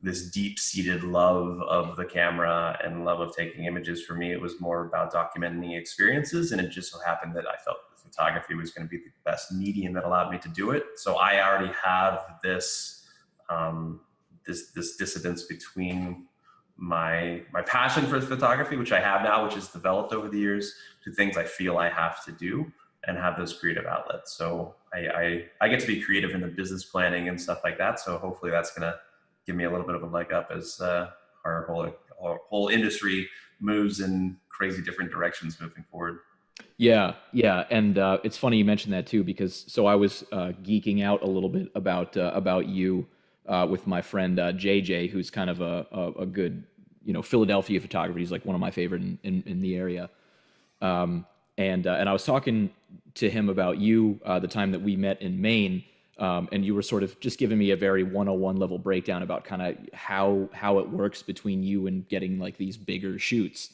this deep-seated love of the camera and love of taking images. For me, it was more about documenting experiences, and it just so happened that I felt that photography was going to be the best medium that allowed me to do it. So I already have this this dissonance between my passion for photography, which I have now, which has developed over the years, to things I feel I have to do and have those creative outlets. So I get to be creative in the business planning and stuff like that. So hopefully that's going to give me a little bit of a leg up as our whole industry moves in crazy different directions moving forward. Yeah, yeah, and it's funny you mentioned that too, because so I was geeking out a little bit about you with my friend JJ, who's kind of a good Philadelphia photographer. He's like one of my favorite in the area, and I was talking to him about you the time that we met in Maine. And you were sort of just giving me a very 101 level breakdown about kind of how it works between you and getting like these bigger shoots,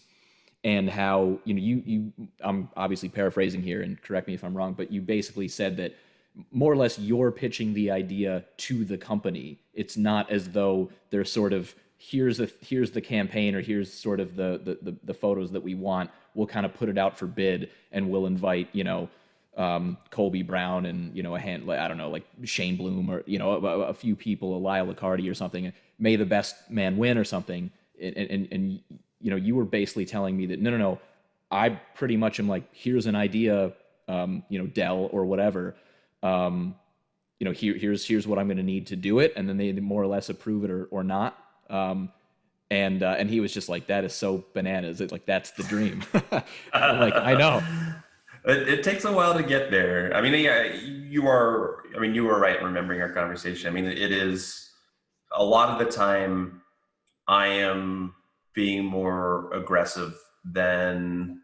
and how you I'm obviously paraphrasing here and correct me if I'm wrong, but you basically said that more or less you're pitching the idea to the company. It's not as though they're sort of here's the campaign, or here's sort of the photos that we want. We'll kind of put it out for bid, and we'll invite Colby Brown and I don't know, like Shane Bloom, or a few people, a Lyle Liccardi or something. May the best man win or something. And you were basically telling me that no, I pretty much am like, here's an idea, Dell or whatever. Here's what I'm going to need to do it, and then they more or less approve it or not. And he was just like, that is so bananas. It's like, that's the dream. Like, I know. It takes a while to get there. I mean, yeah, you were right in remembering our conversation. I mean, it is a lot of the time I am being more aggressive than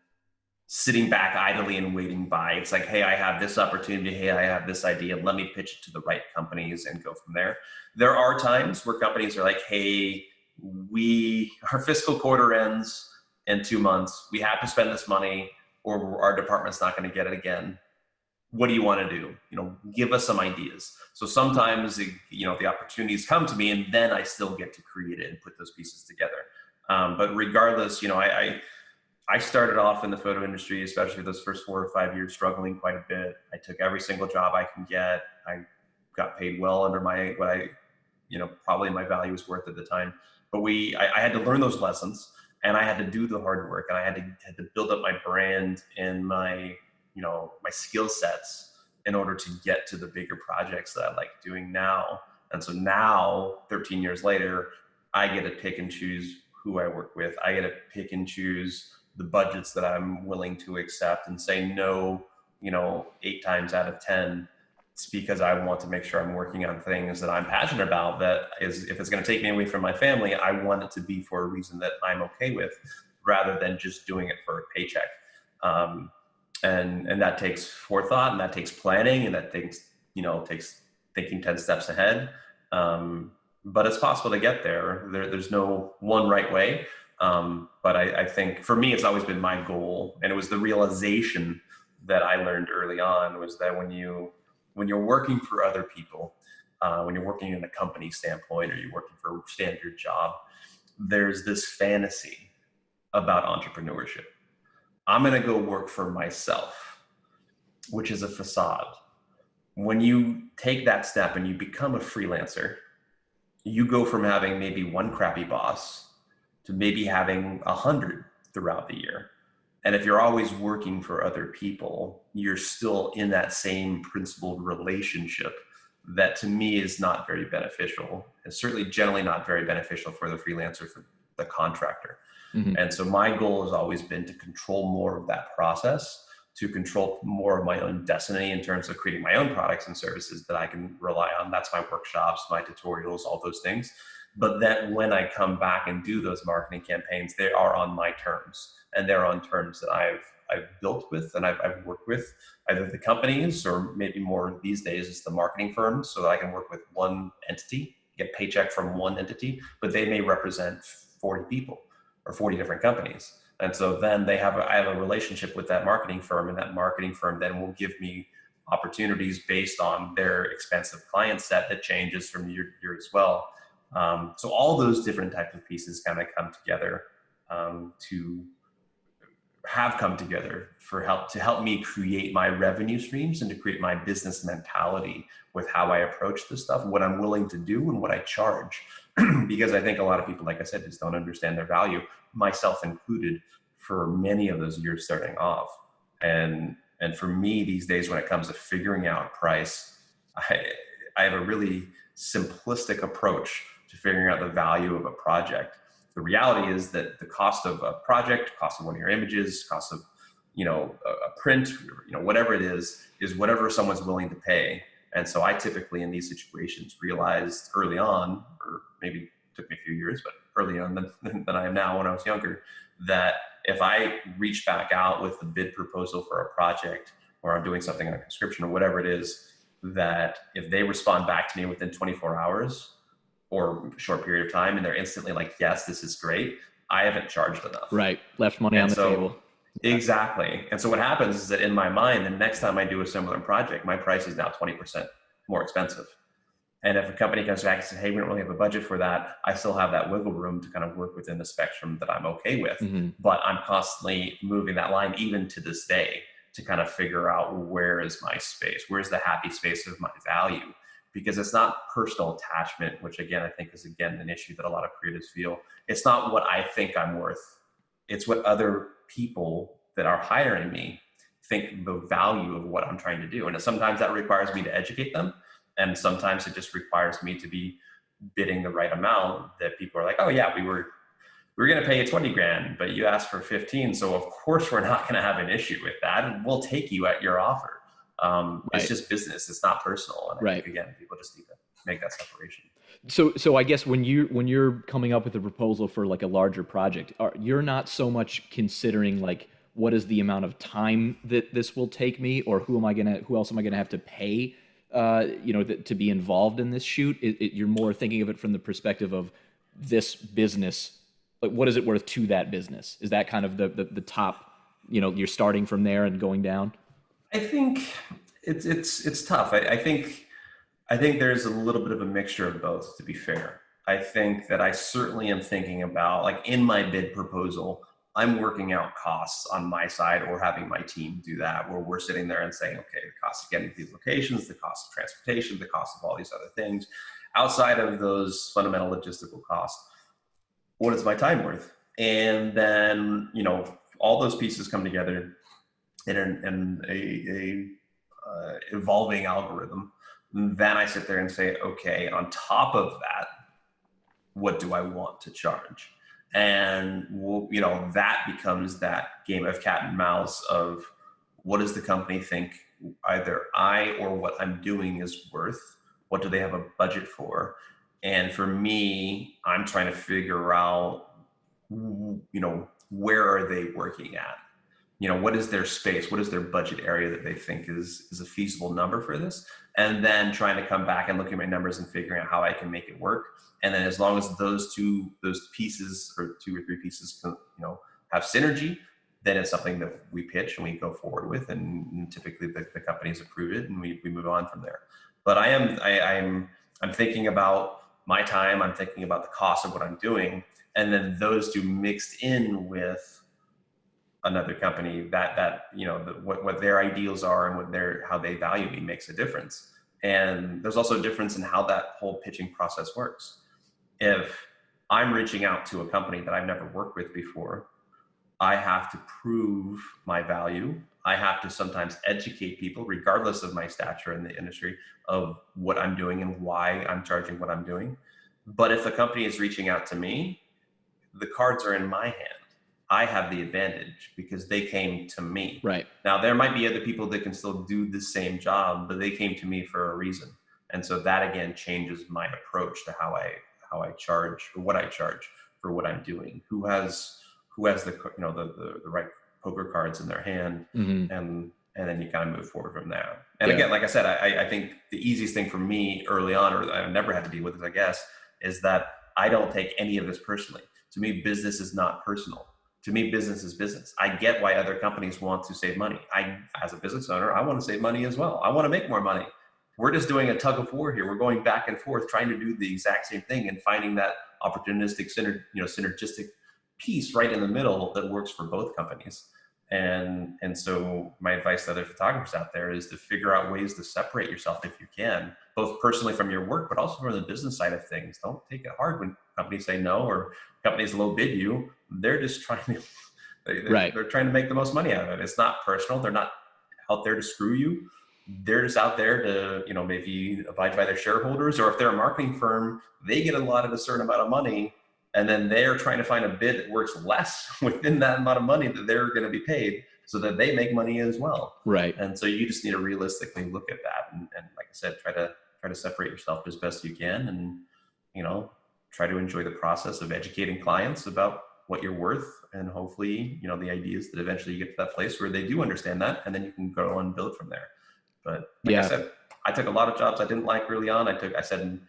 sitting back idly and waiting by. It's like, hey, I have this opportunity. Hey, I have this idea. Let me pitch it to the right companies and go from there. There are times where companies are like, hey, our fiscal quarter ends in 2 months. We have to spend this money, or our department's not going to get it again. What do you want to do? Give us some ideas. So sometimes, the opportunities come to me, and then I still get to create it and put those pieces together. But regardless, I started off in the photo industry, especially those first 4 or 5 years, struggling quite a bit. I took every single job I can get. I got paid well under probably my value was worth at the time. But I had to learn those lessons, and I had to do the hard work, and I had to build up my brand and my skill sets in order to get to the bigger projects that I like doing now. And so now, 13 years later, I get to pick and choose who I work with. I get to pick and choose the budgets that I'm willing to accept, and say no, 8 times out of 10. It's because I want to make sure I'm working on things that I'm passionate about. That is, if it's going to take me away from my family, I want it to be for a reason that I'm okay with, rather than just doing it for a paycheck. And that takes forethought, and that takes planning, and that takes thinking 10 steps ahead. But it's possible to get there. There's no one right way. But I think for me, it's always been my goal. And it was the realization that I learned early on, was that when you're working for other people, when you're working in a company standpoint, or you're working for a standard job, there's this fantasy about entrepreneurship. I'm going to go work for myself, which is a facade. When you take that step and you become a freelancer, you go from having maybe one crappy boss to maybe having 100 throughout the year. And if you're always working for other people, you're still in that same principled relationship that, to me, is not very beneficial. It's certainly generally not very beneficial for the freelancer the contractor. Mm-hmm. And so my goal has always been to control more of that process, to control more of my own destiny in terms of creating my own products and services that I can rely on. That's my workshops, my tutorials, all those things. But then when I come back and do those marketing campaigns, they are on my terms, and they're on terms that I've built with and I've worked with either the companies, or maybe more these days it's the marketing firms, so that I can work with one entity, get paycheck from one entity, but they may represent 40 people or 40 different companies. And so then I have a relationship with that marketing firm, and that marketing firm then will give me opportunities based on their expensive client set that changes from year to year as well. So all those different types of pieces kind of come together to have come together to help me create my revenue streams and to create my business mentality with how I approach this stuff, what I'm willing to do and what I charge. Because I think a lot of people, like I said, just don't understand their value, myself included, for many of those years starting off. And for me these days, when it comes to figuring out price, I have a really simplistic approach to figuring out the value of a project. The reality is that the cost of a project, cost of one of your images, cost of, a print, whatever it is whatever someone's willing to pay. And so I typically in these situations realized early on, or maybe it took me a few years, but early on than I am now when I was younger, that if I reach back out with a bid proposal for a project, or I'm doing something on a conscription or whatever it is, that if they respond back to me within 24 hours or a short period of time and they're instantly like, yes, this is great, I haven't charged enough. Right. Left money on the table. Exactly. And so what happens is that in my mind, the next time I do a similar project, my price is now 20% more expensive. And if a company comes back and says, hey, we don't really have a budget for that, I still have that wiggle room to kind of work within the spectrum that I'm okay with. Mm-hmm. But I'm constantly moving that line, even to this day, to kind of figure out, where is my space? Where's the happy space of my value? Because it's not personal attachment, which again, I think is an issue that a lot of creatives feel. It's not what I think I'm worth. It's what other people that are hiring me think the value of what I'm trying to do. And sometimes that requires me to educate them. And sometimes it just requires me to be bidding the right amount that people are like, oh yeah, we were going to pay you 20 grand, but you asked for 15. So of course we're not going to have an issue with that. And we'll take you at your offer. Right. It's just business. It's not personal. And I right. think, again, people just need to make that separation. So I guess when you're coming up with a proposal for like a larger project, you're not so much considering like, what is the amount of time that this will take me, or who else am I gonna have to pay, to be involved in this shoot? You're more thinking of it from the perspective of this business. Like, what is it worth to that business? Is that kind of the top? You're starting from there and going down. I think it's tough. I think there's a little bit of a mixture of both, to be fair. I think that I certainly am thinking about, like, in my bid proposal, I'm working out costs on my side, or having my team do that, where we're sitting there and saying, okay, the cost of getting to these locations, the cost of transportation, the cost of all these other things, outside of those fundamental logistical costs, what is my time worth? And then, all those pieces come together in a evolving algorithm. Then I sit there and say, okay, on top of that, what do I want to charge? And that becomes that game of cat and mouse of, what does the company think either I or what I'm doing is worth? What do they have a budget for? And for me, I'm trying to figure out, where are they working at? What is their space? What is their budget area that they think is a feasible number for this? And then trying to come back and look at my numbers and figuring out how I can make it work. And then as long as those pieces, or 2 or 3 pieces, have synergy, then it's something that we pitch and we go forward with. And typically the companies approve it, and we move on from there. But I'm thinking about my time. I'm thinking about the cost of what I'm doing. And then those two mixed in with another company what their ideals are and how they value me makes a difference. And there's also a difference in how that whole pitching process works. If I'm reaching out to a company that I've never worked with before, I have to prove my value. I have to sometimes educate people, regardless of my stature in the industry, of what I'm doing and why I'm charging what I'm doing. But if the company is reaching out to me, the cards are in my hand. I have the advantage because they came to me. Right. Now, there might be other people that can still do the same job, but they came to me for a reason. And so that again changes my approach to how I charge, or what I charge for what I'm doing. Who has the the right poker cards in their hand, and then you kind of move forward from there. And again, like I said, I think the easiest thing for me early on, or I never had to deal with this, I guess, is that I don't take any of this personally. To me, business is not personal. To me, business is business. I get why other companies want to save money. As a business owner, I want to save money as well. I want to make more money. We're just doing a tug of war here. We're going back and forth, trying to do the exact same thing and finding that opportunistic, synergistic piece right in the middle that works for both companies. And so my advice to other photographers out there is to figure out ways to separate yourself if you can, both personally from your work, but also from the business side of things. Don't take it hard when companies say no, or companies low bid you. They're just trying to, they're trying to make the most money out of it. It's not personal. They're not out there to screw you. They're just out there to, maybe abide by their shareholders, or if they're a marketing firm, they get a lot of a certain amount of money. And then they're trying to find a bid that works less within that amount of money that they're going to be paid, so that they make money as well. Right. And so you just need to realistically look at that. And like I said, try to separate yourself as best you can, and, try to enjoy the process of educating clients about what you're worth. And hopefully, the idea is that eventually you get to that place where they do understand that, and then you can go and build from there. But like I said, I took a lot of jobs I didn't like early on. I said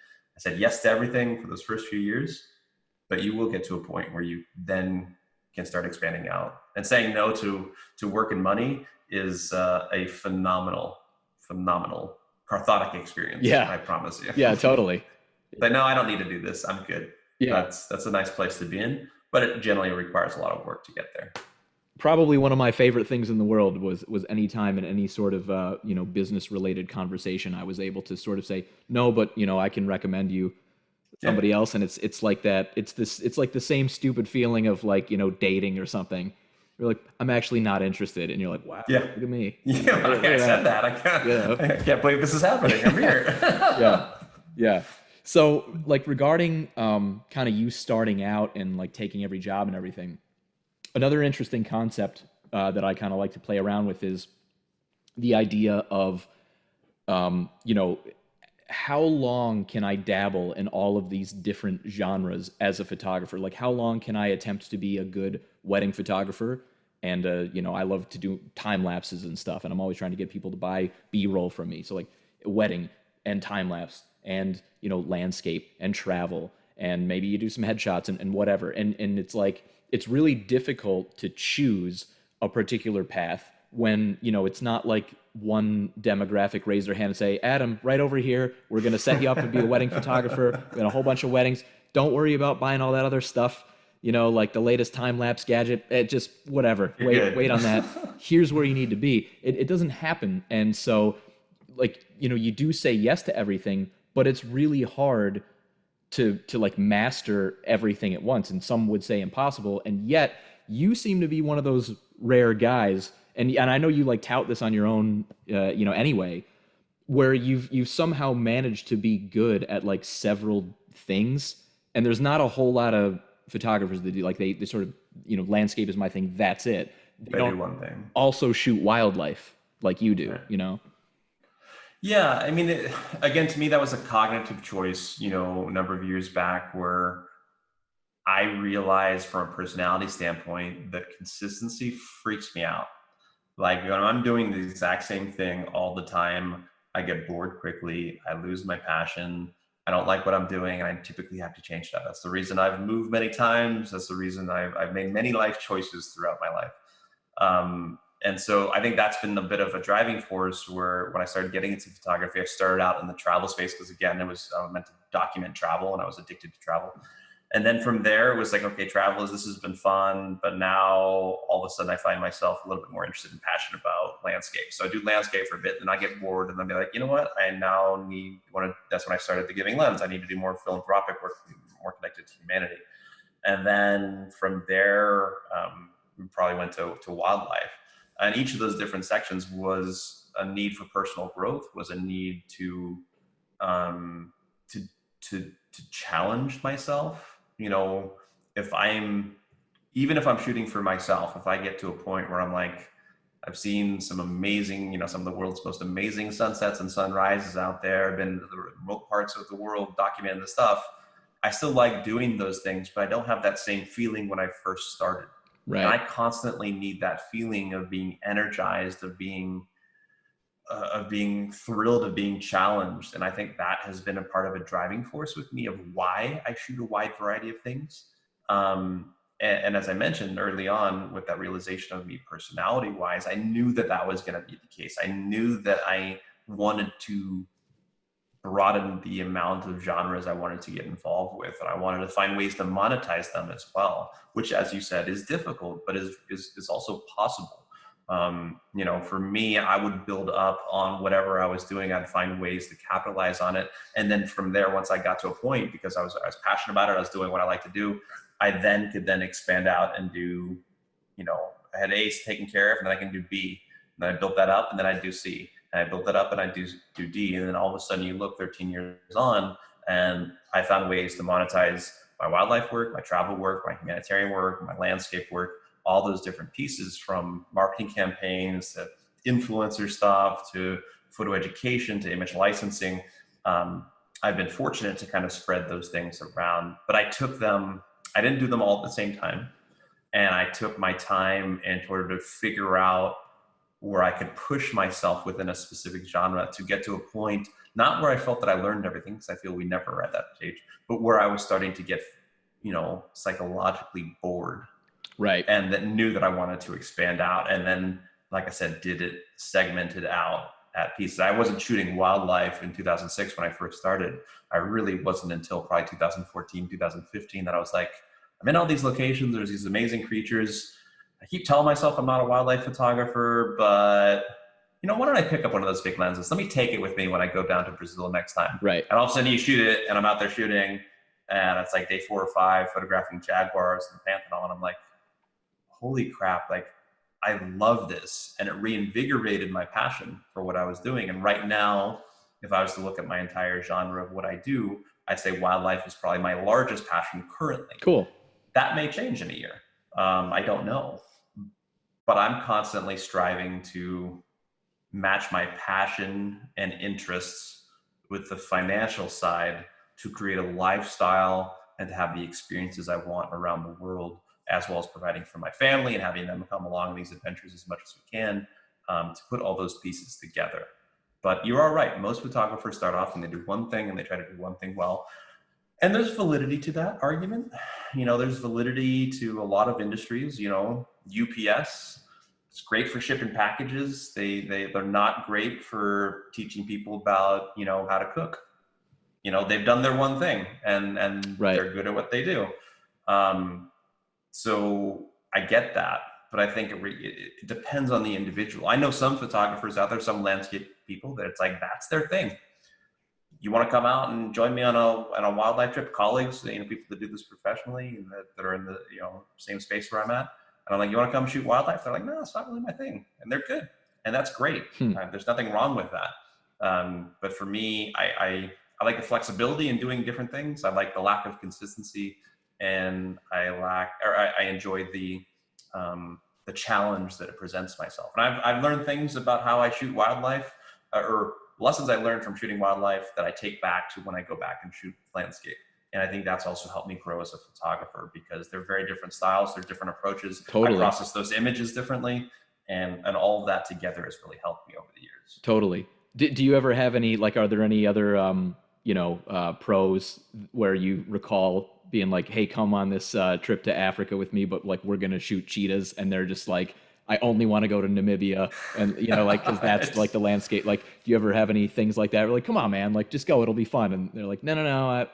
yes to everything for those first few years. But you will get to a point where you then can start expanding out. And saying no to work and money is a phenomenal cathartic experience. Yeah. I promise you. Yeah, totally. But no, I don't need to do this. I'm good. Yeah. That's a nice place to be in, but it generally requires a lot of work to get there. Probably one of my favorite things in the world was any time in any sort of business related conversation, I was able to sort of say no, but I can recommend you somebody else. And it's like that. It's like the same stupid feeling of like, dating or something. You're like, I'm actually not interested. And you're like, wow, look at me. Yeah, I said that. I can't believe this is happening. I'm here. Yeah. So like regarding kind of you starting out and like taking every job and everything, another interesting concept that I kind of like to play around with is the idea of, how long can I dabble in all of these different genres as a photographer? Like, how long can I attempt to be a good wedding photographer? And, I love to do time lapses and stuff. And I'm always trying to get people to buy B-roll from me. So like wedding and time lapse and, landscape and travel. And maybe you do some headshots and whatever. And it's like, it's really difficult to choose a particular path when, it's not like one demographic raised their hand and say, Adam, right over here, we're going to set you up to be a wedding photographer. We're going a whole bunch of weddings. Don't worry about buying all that other stuff, like the latest time-lapse gadget. It just, whatever, wait on that. Here's where you need to be. It doesn't happen. And so like, you do say yes to everything, but it's really hard to like master everything at once. And some would say impossible. And yet you seem to be one of those rare guys. And I know you like tout this on your own, anyway, where you've somehow managed to be good at like several things. And there's not a whole lot of photographers that do like they sort of, landscape is my thing. That's it. They do one thing. Also shoot wildlife like you do, right. Yeah. I mean, again, to me, that was a cognitive choice, a number of years back, where I realized from a personality standpoint that consistency freaks me out. Like when I'm doing the exact same thing all the time, I get bored quickly. I lose my passion. I don't like what I'm doing, and I typically have to change that. That's the reason I've moved many times. That's the reason I've made many life choices throughout my life. And so I think that's been a bit of a driving force, where when I started getting into photography, I started out in the travel space because, again, I was meant to document travel, and I was addicted to travel. And then from there, it was like, okay, this has been fun. But now all of a sudden I find myself a little bit more interested and passionate about landscape. So I do landscape for a bit, and I get bored, and then be like, you know what? That's when I started the Giving Lens. I need to do more philanthropic work, more connected to humanity. And then from there, we probably went to wildlife. And each of those different sections was a need for personal growth, was a need to challenge myself. even if I'm shooting for myself, if I get to a point where I'm like, I've seen some amazing, some of the world's most amazing sunsets and sunrises out there, been to the remote parts of the world, documenting the stuff. I still like doing those things, but I don't have that same feeling when I first started. Right. And I constantly need that feeling of being energized, of being thrilled, of being challenged. And I think that has been a part of a driving force with me of why I shoot a wide variety of things. And as I mentioned early on, with that realization of me personality wise, I knew that was going to be the case. I knew that I wanted to broaden the amount of genres I wanted to get involved with. And I wanted to find ways to monetize them as well, which, as you said, is difficult, but is also possible. For me, I would build up on whatever I was doing. I'd find ways to capitalize on it. And then from there, once I got to a point, because I was passionate about it, I was doing what I like to do, I then could expand out and do, I had A taken care of, and then I can do B. And then I built that up, and then I do C. And I built that up, and I do D. And then all of a sudden you look 13 years on, and I found ways to monetize my wildlife work, my travel work, my humanitarian work, my landscape work, all those different pieces, from marketing campaigns to influencer stuff to photo education to image licensing. I've been fortunate to kind of spread those things around, but I didn't do them all at the same time. And I took my time in order to figure out where I could push myself within a specific genre to get to a point, not where I felt that I learned everything, because I feel we never are at that stage, but where I was starting to get, psychologically bored. Right. And that knew that I wanted to expand out. And then, like I said, did it segmented out at pieces. I wasn't shooting wildlife in 2006 when I first started. I really wasn't until probably 2014, 2015 that I was like, I'm in all these locations. There's these amazing creatures. I keep telling myself I'm not a wildlife photographer, but why don't I pick up one of those big lenses? Let me take it with me when I go down to Brazil next time. Right. And all of a sudden you shoot it, and I'm out there shooting, and it's like day 4 or 5, photographing jaguars and panthenol. And I'm like, holy crap, like, I love this. And it reinvigorated my passion for what I was doing. And right now, if I was to look at my entire genre of what I do, I'd say wildlife is probably my largest passion currently. Cool. That may change in a year. I don't know. But I'm constantly striving to match my passion and interests with the financial side to create a lifestyle and to have the experiences I want around the world, as well as providing for my family and having them come along these adventures as much as we can, to put all those pieces together. But you are right. Most photographers start off and they do one thing and they try to do one thing well. And there's validity to that argument. There's validity to a lot of industries. UPS, it's great for shipping packages. They're not great for teaching people about, how to cook. They've done their one thing and right. They're good at what they do. So I get that, but I think it depends on the individual. I know some photographers out there, some landscape people, that it's like, that's their thing. You want to come out and join me on a wildlife trip? Colleagues, people that do this professionally and that are in the same space where I'm at. And I'm like, you want to come shoot wildlife? They're like, no, it's not really my thing. And they're good. And that's great. There's nothing wrong with that. But for me, I like the flexibility in doing different things. I like the lack of consistency, and I enjoy the challenge that it presents myself. And I've learned things about how I shoot wildlife, or lessons I learned from shooting wildlife that I take back to when I go back and shoot landscape. And I think that's also helped me grow as a photographer, because they're very different styles, they're different approaches. Totally. I process those images differently, and all of that together has really helped me over the years. Totally. Do you ever have any, are there any other, pros where you recall being like, hey, come on this trip to Africa with me, but we're going to shoot cheetahs, and they're just like, I only want to go to Namibia, and because that's the landscape. Do you ever have any things like that? We're like, come on, man, just go, it'll be fun. And they're like, no.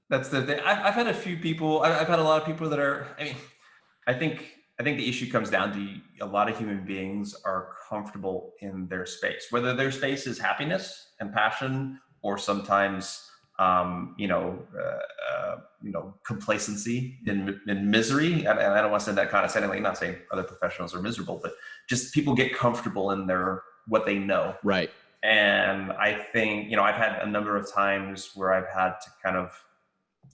That's the thing. I've had a few people. I've had a lot of people that are. I think the issue comes down to a lot of human beings are comfortable in their space, whether their space is happiness and passion, or sometimes complacency and misery. And I don't want to say that condescendingly, not saying other professionals are miserable, but just people get comfortable in what they know. Right. And I think, I've had a number of times where I've had to kind of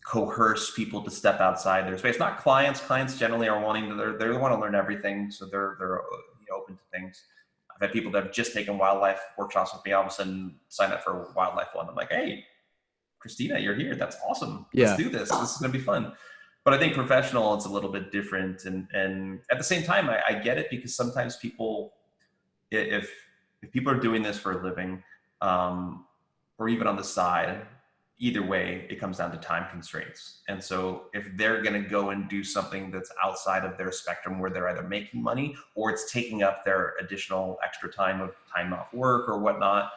coerce people to step outside their space. Not clients. Clients generally are wanting to, they want to learn everything. So they're open to things. I've had people that have just taken wildlife workshops with me all of a sudden sign up for a wildlife one. I'm like, hey, Christina, you're here. That's awesome. Let's Yeah. do this. This is going to be fun. But I think professional, it's a little bit different. And at the same time, I get it, because sometimes people, if people are doing this for a living, or even on the side, either way, it comes down to time constraints. And so if they're going to go and do something that's outside of their spectrum, where they're either making money or it's taking up their additional extra time off work or whatnot,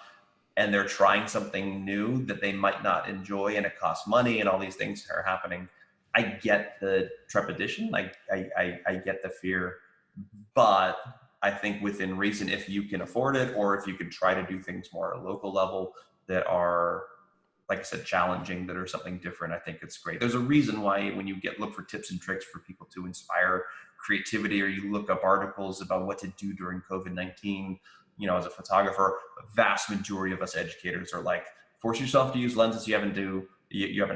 and they're trying something new that they might not enjoy, and it costs money, and all these things are happening, I get the trepidation. I get the fear, but I think within reason, if you can afford it, or if you can try to do things more at a local level that are, like I said, challenging, that are something different, I think it's great. There's a reason why when you look for tips and tricks for people to inspire creativity, or you look up articles about what to do during COVID-19, as a photographer, a vast majority of us educators are like, force yourself to use lenses you haven't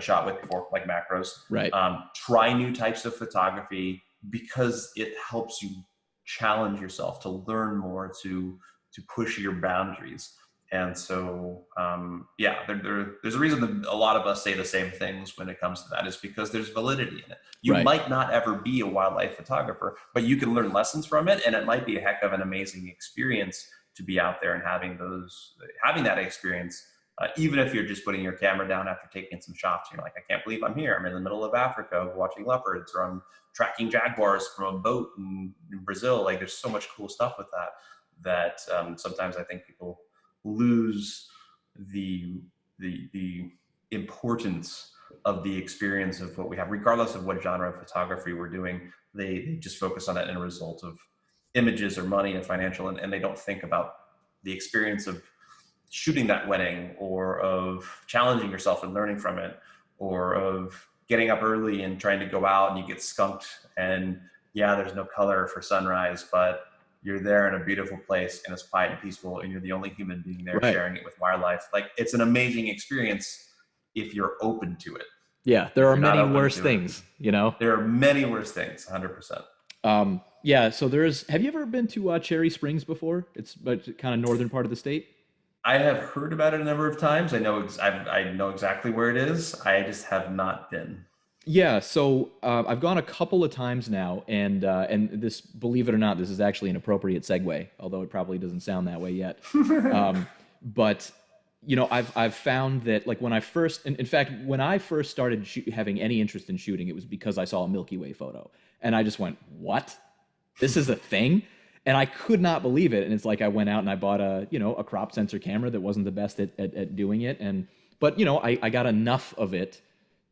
shot with before, like macros. Right. Try new types of photography, because it helps you challenge yourself to learn more, to push your boundaries. And so, there's a reason that a lot of us say the same things when it comes to that, is because there's validity in it. You Right. might not ever be a wildlife photographer, but you can learn lessons from it, and it might be a heck of an amazing experience to be out there and having that experience. Even if you're just putting your camera down after taking some shots, you're like, I can't believe I'm here. I'm in the middle of Africa watching leopards, or I'm tracking jaguars from a boat in Brazil. Like, there's so much cool stuff with that sometimes I think people lose the importance of the experience of what we have, regardless of what genre of photography we're doing. They just focus on it in a result of images or money and financial, and they don't think about the experience of shooting that wedding, or of challenging yourself and learning from it, or of getting up early and trying to go out and you get skunked, and there's no color for sunrise, but you're there in a beautiful place and it's quiet and peaceful, and you're the only human being there, Right. sharing it with wildlife. Like, it's an amazing experience if you're open to it. Yeah. There are you're not many open worse to it, things, There are many worse things, 100%. Yeah. So have you ever been to Cherry Springs before? It's kind of northern part of the state. I have heard about it a number of times. I know exactly where it is. I just have not been. Yeah, so I've gone a couple of times now, and this, believe it or not, this is actually an appropriate segue, although it probably doesn't sound that way yet. But I've found that, like, when I first, in fact, when I first started having any interest in shooting, it was because I saw a Milky Way photo, and I just went, "What? This is a thing?" And I could not believe it. And it's like I went out and I bought a crop sensor camera that wasn't the best at doing it, but I got enough of it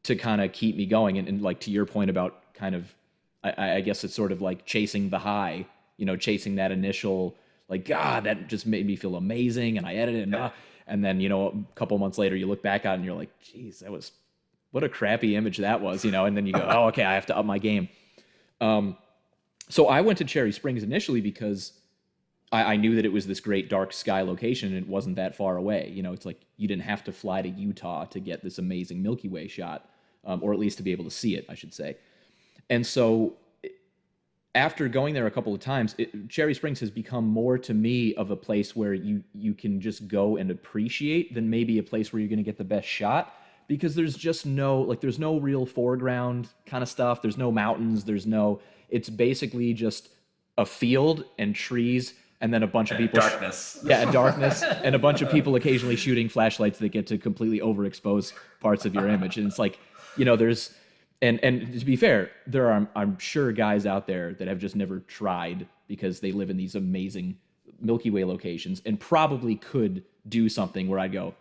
to kind of keep me going. And like, to your point about kind of, I guess it's sort of like chasing the high, chasing that initial, like, God, that just made me feel amazing. And I edited it. And then, a couple months later, you look back at it and you're like, geez, what a crappy image that was, and then you go, oh, okay, I have to up my game. So I went to Cherry Springs initially because I knew that it was this great dark sky location, and it wasn't that far away. It's like you didn't have to fly to Utah to get this amazing Milky Way shot, or at least to be able to see it, I should say. And so after going there a couple of times, Cherry Springs has become more to me of a place where you can just go and appreciate than maybe a place where you're going to get the best shot, because there's just there's no real foreground kind of stuff. There's no mountains. It's basically just a field and trees, and then a bunch of people. Darkness. And darkness, and a bunch of people occasionally shooting flashlights that get to completely overexpose parts of your image. And it's like, there's, and to be fair, there are, I'm sure, guys out there that have just never tried because they live in these amazing Milky Way locations and probably could do something where I'd go,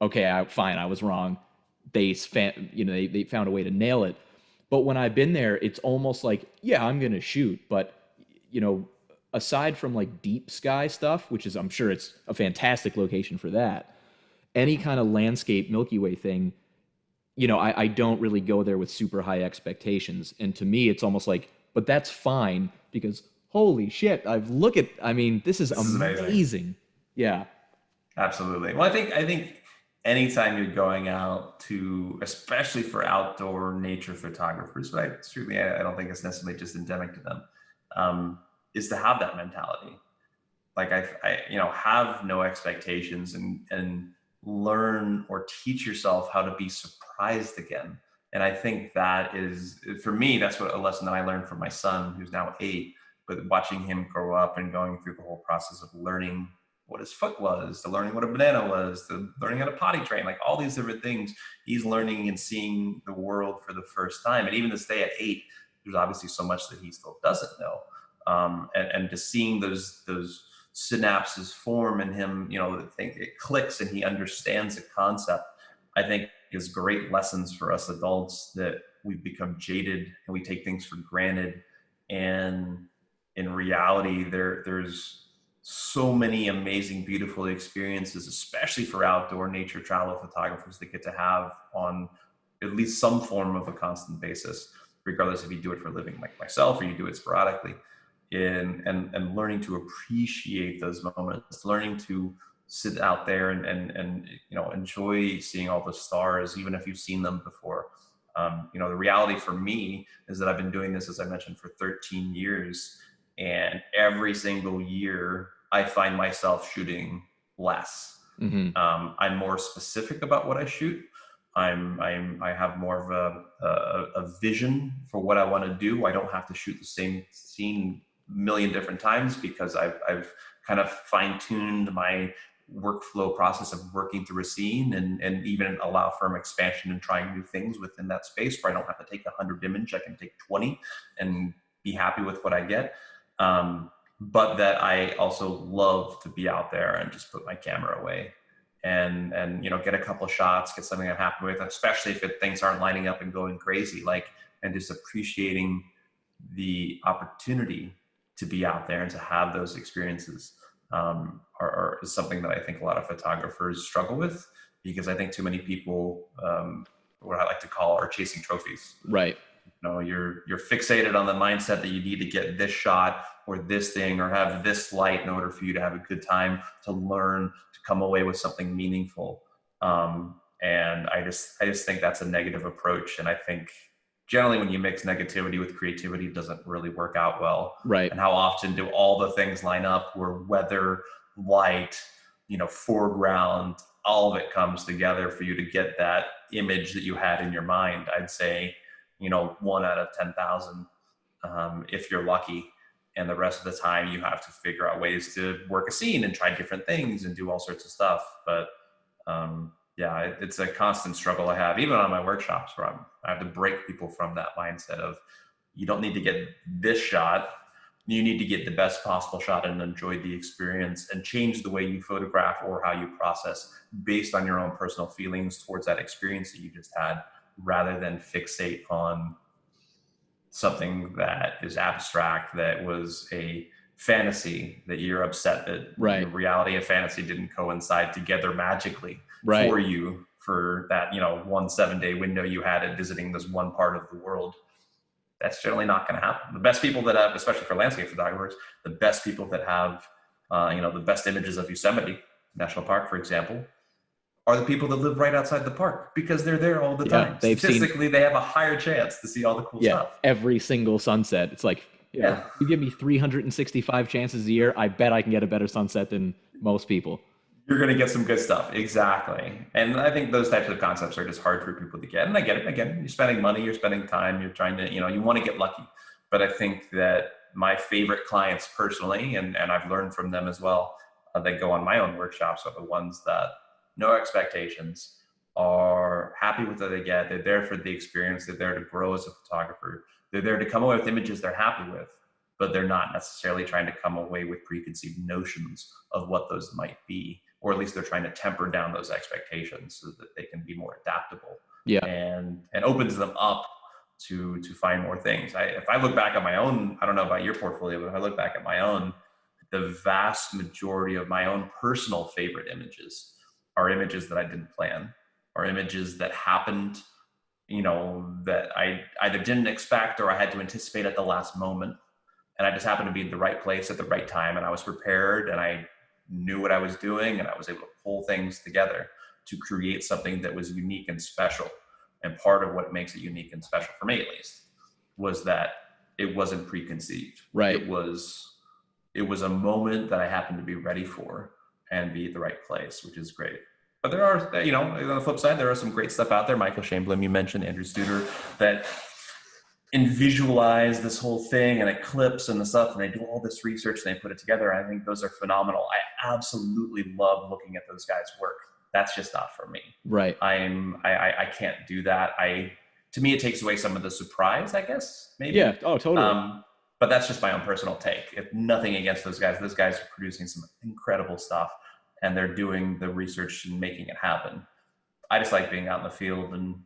okay, fine, I was wrong. They found a way to nail it. But when I've been there, it's almost like, yeah, I'm going to shoot. But, aside from like deep sky stuff, which is, I'm sure it's a fantastic location for that, any kind of landscape Milky Way thing, I don't really go there with super high expectations. And to me, it's almost like, but that's fine, because holy shit, this is amazing. Yeah. Absolutely. Well, I think anytime you're going out to, especially for outdoor nature photographers, but I don't think it's necessarily just endemic to them, is to have that mentality. Like have no expectations, and learn or teach yourself how to be surprised again. And I think that is, for me, that's what a lesson that I learned from my son, who's now 8, but watching him grow up and going through the whole process of learning what his foot was, to learning what a banana was, to learning how to potty train, like all these different things. He's learning and seeing the world for the first time. And even this day at 8, there's obviously so much that he still doesn't know. And just seeing those synapses form in him, it clicks and he understands the concept, I think is great lessons for us adults, that we've become jaded and we take things for granted. And in reality, there's so many amazing, beautiful experiences, especially for outdoor nature travel photographers, that get to have on at least some form of a constant basis, regardless if you do it for a living like myself or you do it sporadically. And learning to appreciate those moments, learning to sit out there and enjoy seeing all the stars, even if you've seen them before. The reality for me is that I've been doing this, as I mentioned, for 13 years, and every single year I find myself shooting less. Mm-hmm. I'm more specific about what I shoot. I have more of a vision for what I want to do. I don't have to shoot the same scene million different times, because I've kind of fine-tuned my workflow process of working through a scene, and even allow for expansion and trying new things within that space, where I don't have to take 100 image, I can take 20 and be happy with what I get. But that I also love to be out there and just put my camera away and get a couple of shots, get something I'm happy with, especially if things aren't lining up and going crazy, and just appreciating the opportunity to be out there and to have those experiences is something that I think a lot of photographers struggle with, because I think too many people, what I like to call, are chasing trophies. Right. You're fixated on the mindset that you need to get this shot or this thing or have this light in order for you to have a good time, to learn, to come away with something meaningful. And I just think that's a negative approach. And I think generally when you mix negativity with creativity, it doesn't really work out well. Right. And how often do all the things line up where weather, light, foreground, all of it comes together for you to get that image that you had in your mind? I'd say, 1 out of 10,000, if you're lucky. And the rest of the time you have to figure out ways to work a scene and try different things and do all sorts of stuff. But it's a constant struggle I have, even on my workshops, where I have to break people from that mindset of, you don't need to get this shot. You need to get the best possible shot and enjoy the experience, and change the way you photograph or how you process based on your own personal feelings towards that experience that you just had, rather than fixate on something that is abstract, that was a fantasy, that you're upset that Right. the reality and fantasy didn't coincide together magically Right. for you for that 1 7-day window you had at visiting this one part of the world. That's generally not going to happen. The best people that have, especially for landscape photographers, the best people that have the best images of Yosemite National Park, for example, are the people that live right outside the park, because they're there all the time. Statistically, they have a higher chance to see all the cool stuff. Every single sunset. It's like, you give me 365 chances a year, I bet I can get a better sunset than most people. You're going to get some good stuff. Exactly. And I think those types of concepts are just hard for people to get. And I get it. Again, you're spending money, you're spending time, you're trying to, you want to get lucky. But I think that my favorite clients personally, and I've learned from them as well, that go on my own workshops, are the ones that no expectations, are happy with what they get. They're there for the experience. They're there to grow as a photographer. They're there to come away with images they're happy with, but they're not necessarily trying to come away with preconceived notions of what those might be, or at least they're trying to temper down those expectations so that they can be more adaptable. And opens them up to find more things. If I look back at my own, I don't know about your portfolio, but if I look back at my own, the vast majority of my own personal favorite images are images that I didn't plan, or images that happened, that I either didn't expect or I had to anticipate at the last moment. And I just happened to be in the right place at the right time, and I was prepared, and I knew what I was doing, and I was able to pull things together to create something that was unique and special. And part of what makes it unique and special, for me at least, was that it wasn't preconceived. Right. It was a moment that I happened to be ready for and be at the right place, which is great. But there are, on the flip side, there are some great stuff out there. Michael Chamberlain, you mentioned, Andrew Studer, that visualize this whole thing and eclipse and the stuff, and they do all this research and they put it together. I think those are phenomenal. I absolutely love looking at those guys' work. That's just not for me. Right. I can't do that. To me, it takes away some of the surprise, I guess, maybe. Yeah. Oh, totally. But that's just my own personal take. If nothing against those guys. Those guys are producing some incredible stuff, and they're doing the research and making it happen. I just like being out in the field and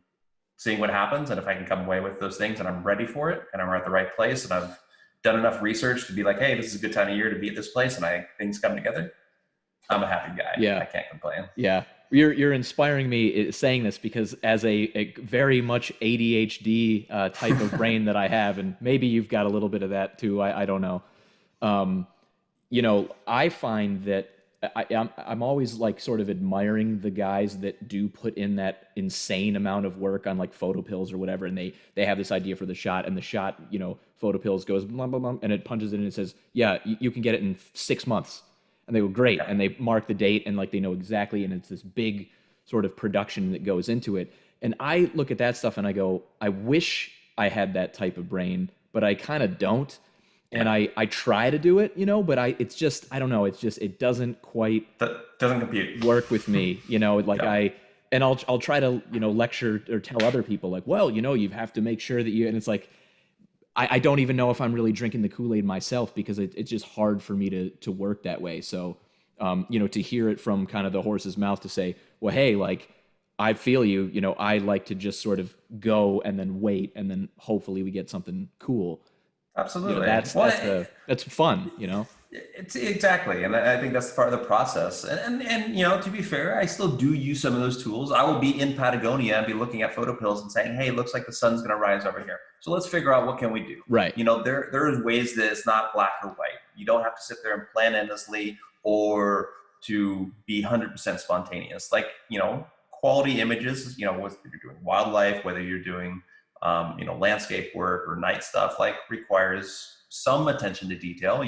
seeing what happens. And if I can come away with those things and I'm ready for it and I'm at the right place and I've done enough research to be like, hey, this is a good time of year to be at this place, and things come together, I'm a happy guy. Yeah. I can't complain. Yeah. You're inspiring me saying this, because as a very much ADHD type of brain that I have, and maybe you've got a little bit of that too, I don't know. I find that I'm always like sort of admiring the guys that do put in that insane amount of work on like photo pills or whatever, and they have this idea for the shot, and the shot, photo pills goes blah, blah, blah, and it punches it and it says, yeah, you can get it in 6 months. And they go, great. And they mark the date, and like they know exactly, and it's this big sort of production that goes into it. And I look at that stuff and I go, I wish I had that type of brain, but I kind of don't. And I try to do it, but it's just, I don't know. It's just, it doesn't quite that doesn't compute work with me, I'll try to, lecture or tell other people like, well, you have to make sure that and it's like, I don't even know if I'm really drinking the Kool-Aid myself, because it's just hard for me to work that way. So, to hear it from kind of the horse's mouth to say, well, hey, like, I feel you, I like to just sort of go and then wait, and then hopefully we get something cool. Absolutely. That's fun, It's exactly. And I think that's part of the process. And to be fair, I still do use some of those tools. I will be in Patagonia and be looking at photo pills and saying, hey, it looks like the sun's going to rise over here. So let's figure out what can we do. Right. There is ways that it's not black or white. You don't have to sit there and plan endlessly or to be 100% spontaneous. Like, quality images, whether you're doing wildlife, whether you're doing landscape work or night stuff, like, requires some attention to detail.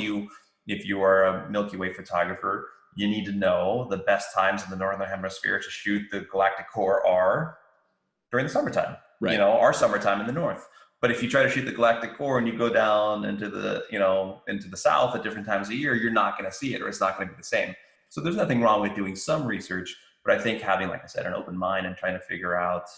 If you are a Milky Way photographer, you need to know the best times in the Northern Hemisphere to shoot the galactic core are during the summertime, right. Our summertime in the North. But if you try to shoot the galactic core and you go down into the South at different times of year, you're not going to see it, or it's not going to be the same. So there's nothing wrong with doing some research, but I think having, like I said, an open mind and trying to figure out,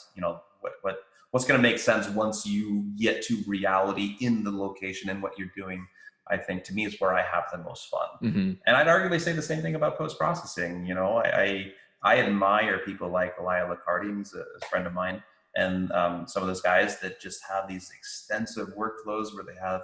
what's going to make sense once you get to reality in the location and what you're doing, I think, to me, is where I have the most fun. Mm-hmm. And I'd arguably say the same thing about post-processing. I admire people like Elia Lacardi, he's a friend of mine, and some of those guys that just have these extensive workflows where they have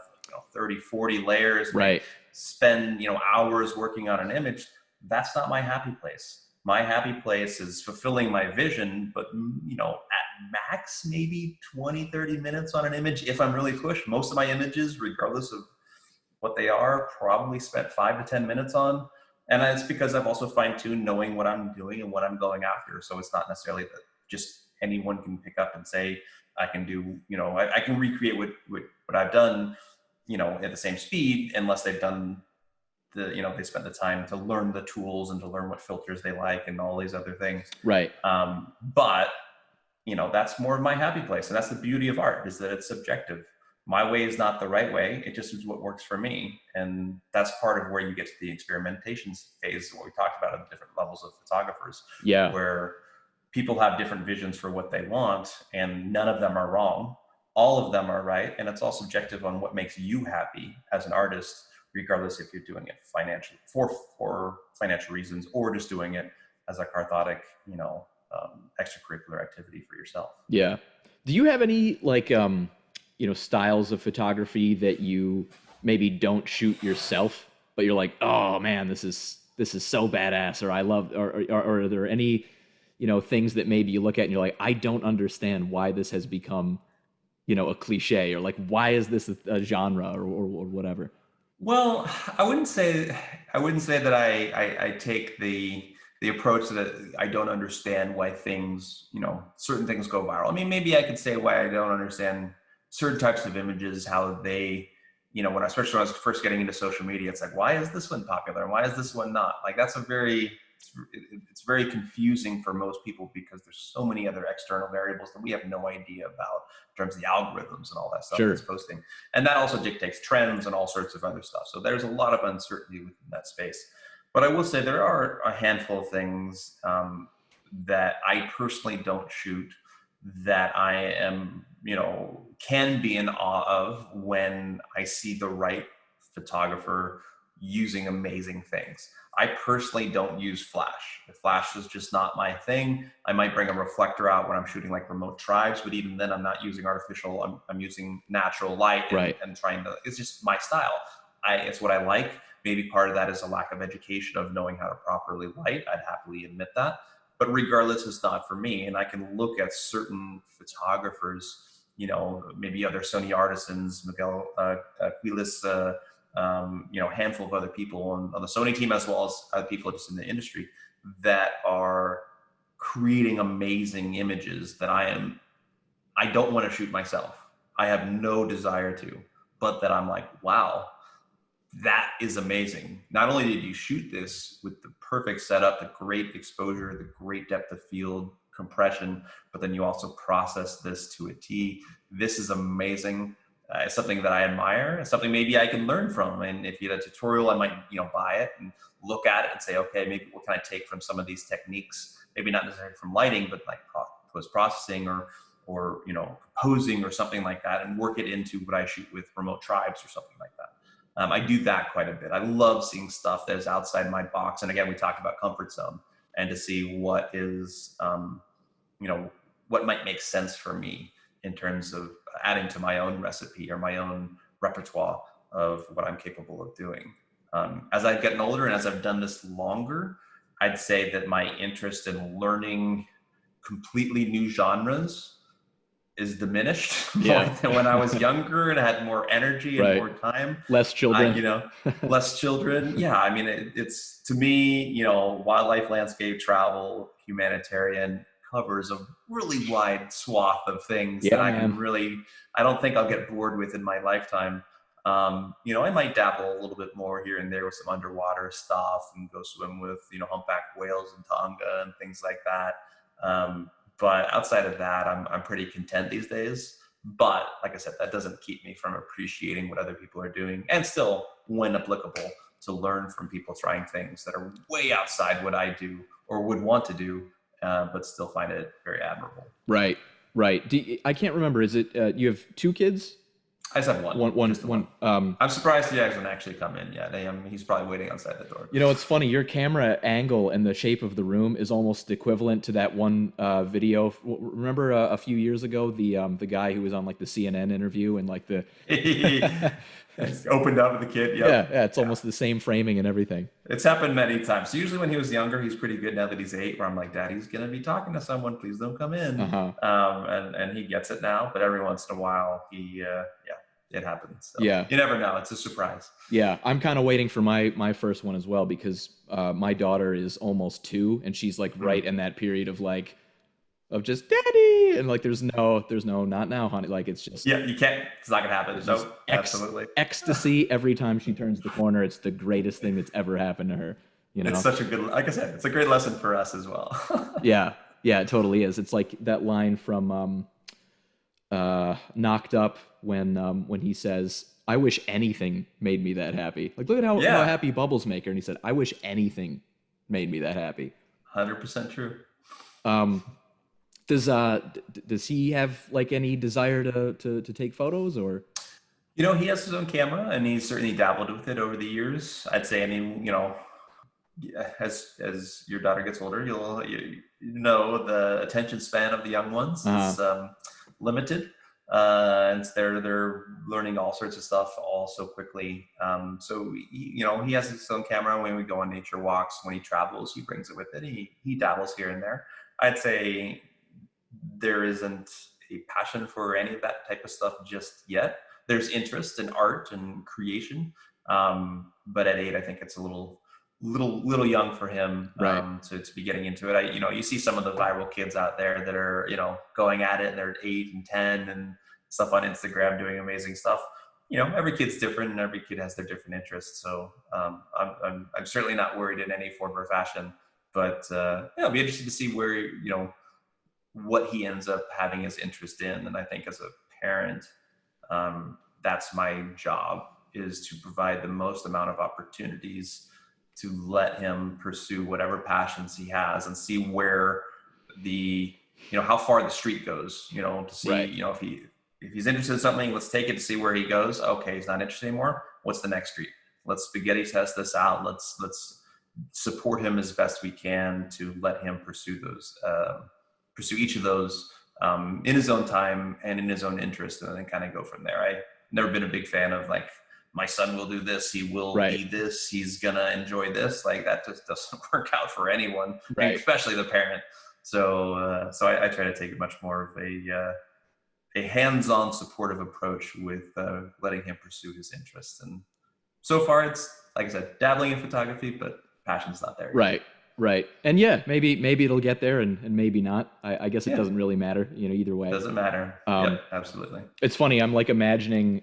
30, 40 layers, right? Spend hours working on an image. That's not my happy place. My happy place is fulfilling my vision, but at max maybe 20, 30 minutes on an image if I'm really pushed. Most of my images, regardless of what they are, probably spent 5 to 10 minutes on. And it's because I've also fine-tuned knowing what I'm doing and what I'm going after. So it's not necessarily that just anyone can pick up and say, I can do, I can recreate what I've done, at the same speed, unless they've done they spent the time to learn the tools and to learn what filters they like and all these other things. Right. But that's more of my happy place. And that's the beauty of art, is that it's subjective. My way is not the right way. It just is what works for me. And that's part of where you get to the experimentation phase, what we talked about at different levels of photographers. Yeah. Where people have different visions for what they want, and none of them are wrong. All of them are right. And it's all subjective on what makes you happy as an artist, regardless if you're doing it financially for financial reasons, or just doing it as a cathartic, extracurricular activity for yourself. Yeah. Do you have any styles of photography that you maybe don't shoot yourself, but you're like, oh man, this is so badass, or I love, or are there any, things that maybe you look at and you're like, I don't understand why this has become, a cliche, or like, why is this a genre or whatever? Well, I wouldn't say that I take the the approach that I don't understand why things, certain things go viral. I mean, maybe I could say why I don't understand certain types of images, how they, especially when I was first getting into social media, it's like, why is this one popular and why is this one not? Like, it's very confusing for most people because there's so many other external variables that we have no idea about in terms of the algorithms and all that stuff that's posting. And that also dictates trends and all sorts of other stuff. So there's a lot of uncertainty within that space. But I will say there are a handful of things that I personally don't shoot that I am, can be in awe of when I see the right photographer using amazing things. I personally don't use flash. The flash is just not my thing. I might bring a reflector out when I'm shooting like remote tribes, but even then I'm not using artificial. I'm using natural light and trying to, it's just my style. It's what I like. Maybe part of that is a lack of education of knowing how to properly light. I'd happily admit that. But regardless, it's not for me. And I can look at certain photographers, maybe other Sony artisans, Miguel Quiles, handful of other people on the Sony team, as well as other people just in the industry that are creating amazing images that I don't want to shoot myself. I have no desire to, but that I'm like, wow, that is amazing. Not only did you shoot this with the perfect setup, the great exposure, the great depth of field, compression, but then you also process this to a T. This is amazing. It's something that I admire. It's something maybe I can learn from. And if you had a tutorial, I might, buy it and look at it and say, okay, maybe what can I take from some of these techniques? Maybe not necessarily from lighting, but like post-processing or composing or something like that, and work it into what I shoot with remote tribes or something like that. I do that quite a bit. I love seeing stuff that is outside my box. And again, we talked about comfort zone, and to see what is, what might make sense for me in terms of adding to my own recipe or my own repertoire of what I'm capable of doing. As I've gotten older and as I've done this longer, I'd say that my interest in learning completely new genres is diminished more than when I was younger and had more energy and more time. Less children. Less children. Yeah, I mean, it's to me, wildlife, landscape, travel, humanitarian covers a really wide swath of things that I can really, I don't think I'll get bored with in my lifetime. I might dabble a little bit more here and there with some underwater stuff and go swim with, humpback whales in Tonga and things like that. But outside of that, I'm pretty content these days. But like I said, that doesn't keep me from appreciating what other people are doing, and still, when applicable, to learn from people trying things that are way outside what I do or would want to do, but still find it very admirable. Right. I can't remember. Is it you have two kids? I just have one. One. I'm surprised he hasn't actually come in yet. He's probably waiting outside the door. It's funny. Your camera angle and the shape of the room is almost equivalent to that one video. Remember a few years ago, the guy who was on like the CNN interview and like the It's opened up with the kid. Yep. Yeah. It's almost the same framing and everything. It's happened many times. So usually when he was younger, he's pretty good. Now that he's 8, where I'm like, Daddy's gonna be talking to someone. Please don't come in. And he gets it now. But every once in a while, it happens. So you never know. It's a surprise. Yeah, I'm kind of waiting for my first one as well, because my daughter is almost 2, and she's like right in that period of just daddy, and like there's no not now, honey. Like it's just you can't. It's not gonna happen. No, absolutely. Ecstasy every time she turns the corner. It's the greatest thing that's ever happened to her. It's such a good, like I said, it's a great lesson for us as well. Yeah, it totally is. It's like that line from Knocked Up when he says, I wish anything made me that happy. Like, look at how happy Bubbles make her. And he said, I wish anything made me that happy. 100% true. Does he have like any desire to take photos, or? He has his own camera, and he's certainly dabbled with it over the years. I'd say, as your daughter gets older, you know the attention span of the young ones is limited. And they're learning all sorts of stuff all so quickly. So he has his own camera. When we go on nature walks, when he travels, he brings it with it. He dabbles here and there. I'd say there isn't a passion for any of that type of stuff just yet. There's interest in art and creation, but at 8, I think it's a little little young for him Right. to be getting into it. You see some of the viral kids out there that are, going at it, and they're 8 and 10 and stuff on Instagram doing amazing stuff. Every kid's different, and every kid has their different interests. So I'm certainly not worried in any form or fashion, but it'll be interesting to see where, what he ends up having his interest in. And I think as a parent, that's my job, is to provide the most amount of opportunities to let him pursue whatever passions he has, and see where how far the street goes, to see, Right. if he's interested in something, let's take it to see where he goes. Okay, he's not interested anymore. What's the next street? Let's spaghetti test this out. Let's support him as best we can to let him pursue each of those in his own time and in his own interest, and then kind of go from there. I've never been a big fan of like, my son will do this, he will Right. be this, he's gonna enjoy this. Like, that just doesn't work out for anyone, Right. especially the parent. So I try to take a much more of a hands-on supportive approach with letting him pursue his interests. And so far, it's, like I said, dabbling in photography, but passion's not there yet. Right. And yeah, maybe it'll get there, and maybe not. I guess it Yeah. doesn't really matter, either way. Doesn't matter. Yep, absolutely. It's funny. I'm like imagining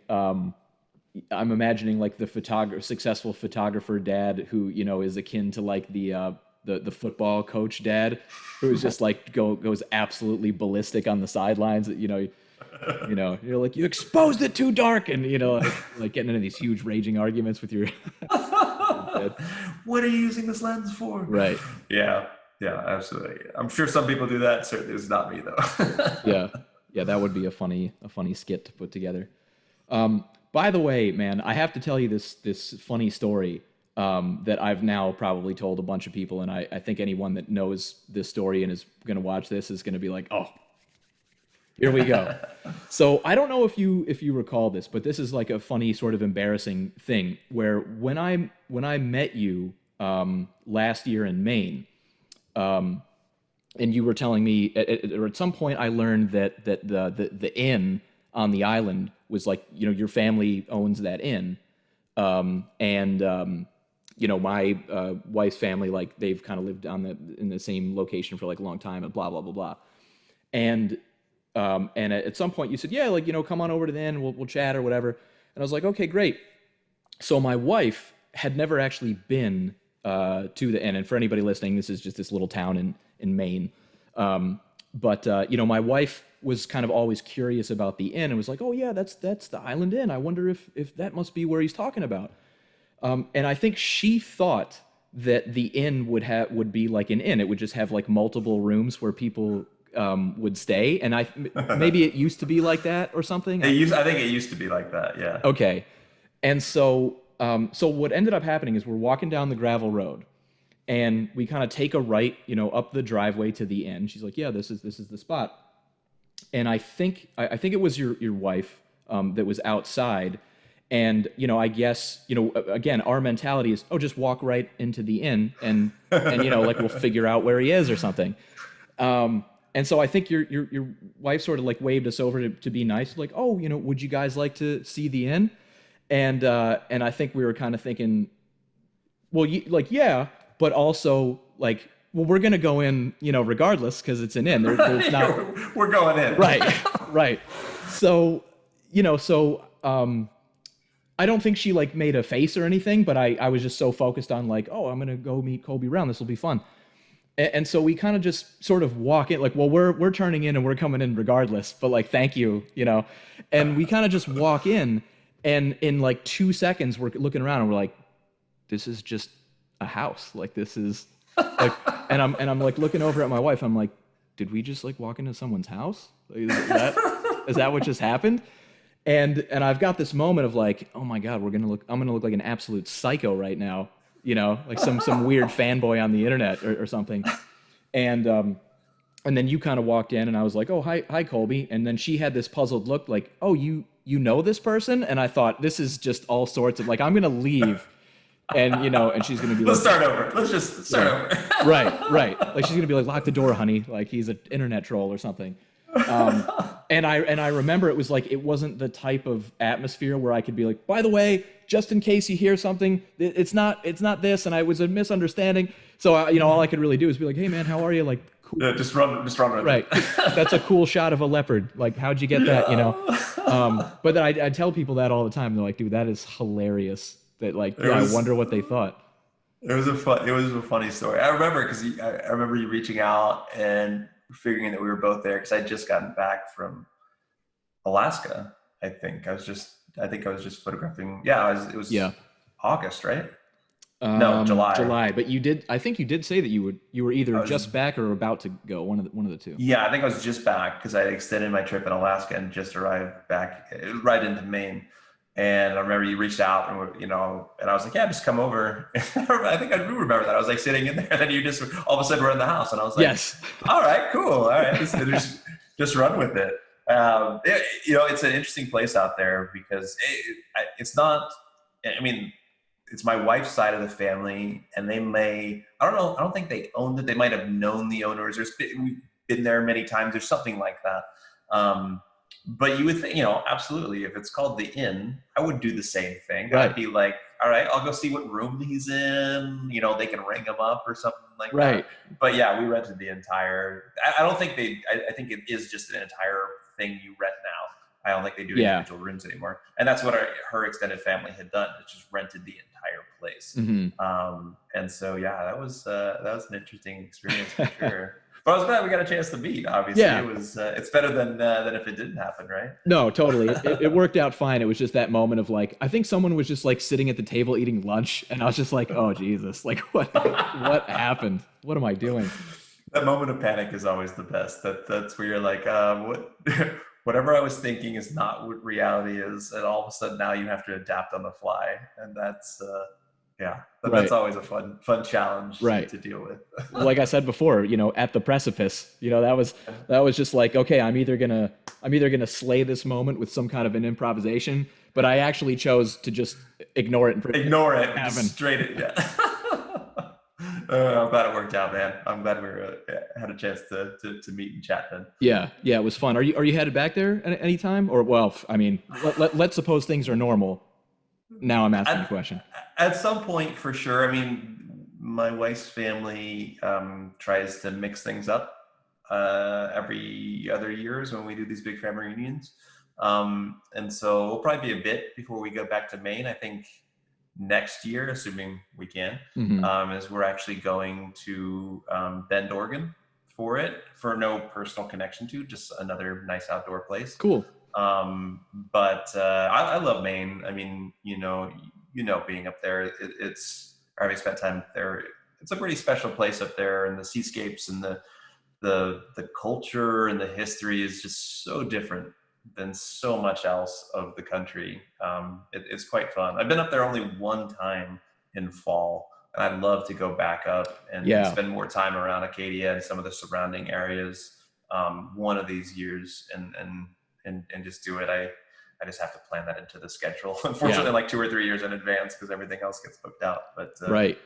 like the successful photographer dad who, is akin to like the football coach dad, who's just like goes absolutely ballistic on the sidelines. You're like, you exposed it too dark, and like getting into these huge raging arguments with your dad. What are you using this lens for? Right. Yeah, absolutely. I'm sure some people do that. Certainly it's not me though. Yeah, that would be a funny skit to put together. By the way, man, I have to tell you this funny story that I've now probably told a bunch of people, and I think anyone that knows this story and is going to watch this is going to be like, oh, here we go. So I don't know if you recall this, but this is like a funny sort of embarrassing thing where when I met you last year in Maine, and you were telling me at some point I learned that the inn on the island was like, your family owns that inn, and my wife's family, like, they've kind of lived in the same location for like a long time, and blah blah blah blah, and at some point you said, yeah, like, come on over to the inn, we'll chat or whatever, and I was like, okay, great. So my wife had never actually been to the inn, and for anybody listening, this is just this little town in Maine. But my wife was kind of always curious about the inn and was like, oh yeah, that's the Island Inn. I wonder if that must be where he's talking about. And I think she thought that the inn would be like an inn. It would just have like multiple rooms where people would stay. And maybe it used to be like that or something. I think it used to be like that. Yeah. Okay. And so what ended up happening is we're walking down the gravel road, and we kind of take a right, up the driveway to the inn. She's like, yeah, this is the spot. And I think it was your wife that was outside. And, I guess, again, our mentality is, oh, just walk right into the inn and like we'll figure out where he is or something. And so I think your wife sort of like waved us over to be nice. Like, oh, would you guys like to see the inn? And I think we were kind of thinking, well, yeah, but also like, well, we're going to go in, regardless, because it's an inn. There's not... We're going in. Right. So, I don't think she like made a face or anything, but I was just so focused on like, oh, I'm going to go meet Colby Brown. This will be fun. And so we kind of just sort of walk in like, well, we're turning in and we're coming in regardless, but like, thank you, and we kind of just walk in, and in like 2 seconds, we're looking around and we're like, this is just a house. Like, this is like, and I'm like looking over at my wife. I'm like, did we just like walk into someone's house? Like, is that what just happened? And I've got this moment of like, oh my God, I'm gonna look like an absolute psycho right now, like some weird fanboy on the internet or something. And then you kind of walked in, and I was like, oh, hi Colby. And then she had this puzzled look like, oh, you know this person? And I thought, this is just all sorts of like, I'm gonna leave. And and she's gonna be Let's like, start over. Let's just start over. Right. Like, she's gonna be like, lock the door, honey. Like, he's an internet troll or something. And I remember it was like, it wasn't the type of atmosphere where I could be like, by the way, just in case you hear something, it's not this, and I was a misunderstanding. So all I could really do is be like, hey man, how are you? Like, cool. Yeah, just run with Right. it. That's a cool shot of a leopard. Like, how'd you get that? But then I tell people that all the time. They're like, dude, that is hilarious. That like, It yeah, I was wonder what they thought. it was a funny story. I remember because I remember you reaching out and figuring that we were both there because I'd just gotten back from Alaska. I think I was just photographing. Yeah, it was Yeah. August, right? No, July. July. But I think you did say that you were either I was just back or about to go. One of the two. Yeah, I think I was just back because I extended my trip in Alaska and just arrived back right into Maine. And I remember you reached out and and I was like, yeah, just come over. I think I do remember that. I was like sitting in there, and then you just all of a sudden were in the house, and I was like, Yes. all right, cool, all right, just run with it. It's an interesting place out there because it's not. I mean, it's my wife's side of the family, and I don't know, I don't think they owned it. They might have known the owners. We've been there many times. There's something like that. But you would think, absolutely, if it's called the Inn, I would do the same thing. Right. I'd be like, all right, I'll go see what room he's in. They can ring him up or something like Right. that. But yeah, we rented the entire. I don't think I think it is just an entire thing you rent now. I don't think they do individual rooms anymore. And that's what her extended family had done. It just rented the entire place. And so yeah, that was an interesting experience for sure. But I was glad we got a chance to meet. Obviously, Yeah. It was. It's better than if it didn't happen, right? No, totally. It worked out fine. It was just that moment of like, I think someone was just like sitting at the table eating lunch, and I was just like, oh Jesus, like what happened? What am I doing? That moment of panic is always the best. That's where you're like, what? Whatever I was thinking is not what reality is, and all of a sudden now you have to adapt on the fly, and that's. That's always a fun challenge to deal with. Like I said before, at the precipice, that was just like, okay, I'm either gonna slay this moment with some kind of an improvisation, but I actually chose to just ignore it and ignore it, just straight it. Yeah. I'm glad it worked out, man. I'm glad we had a chance to meet and chat then. Yeah, it was fun. Are you headed back there at any time? Or well, I mean, let's suppose things are normal. Now I'm asking the question. At some point, for sure. I mean, my wife's family tries to mix things up every other years when we do these big family reunions. And so it'll probably be a bit before we go back to Maine. I think next year, assuming we can, is we're actually going to Bend, Oregon for no personal connection to, just another nice outdoor place. Cool. But I love Maine. I mean, being up there, or having spent time there, it's a pretty special place up there, and the seascapes and the culture and the history is just so different than so much else of the country. It's quite fun. I've been up there only one time in fall, and I'd love to go back up and spend more time around Acadia and some of the surrounding areas one of these years and just do it. I just have to plan that into the schedule. Unfortunately, like 2 or 3 years in advance because everything else gets booked out. But right.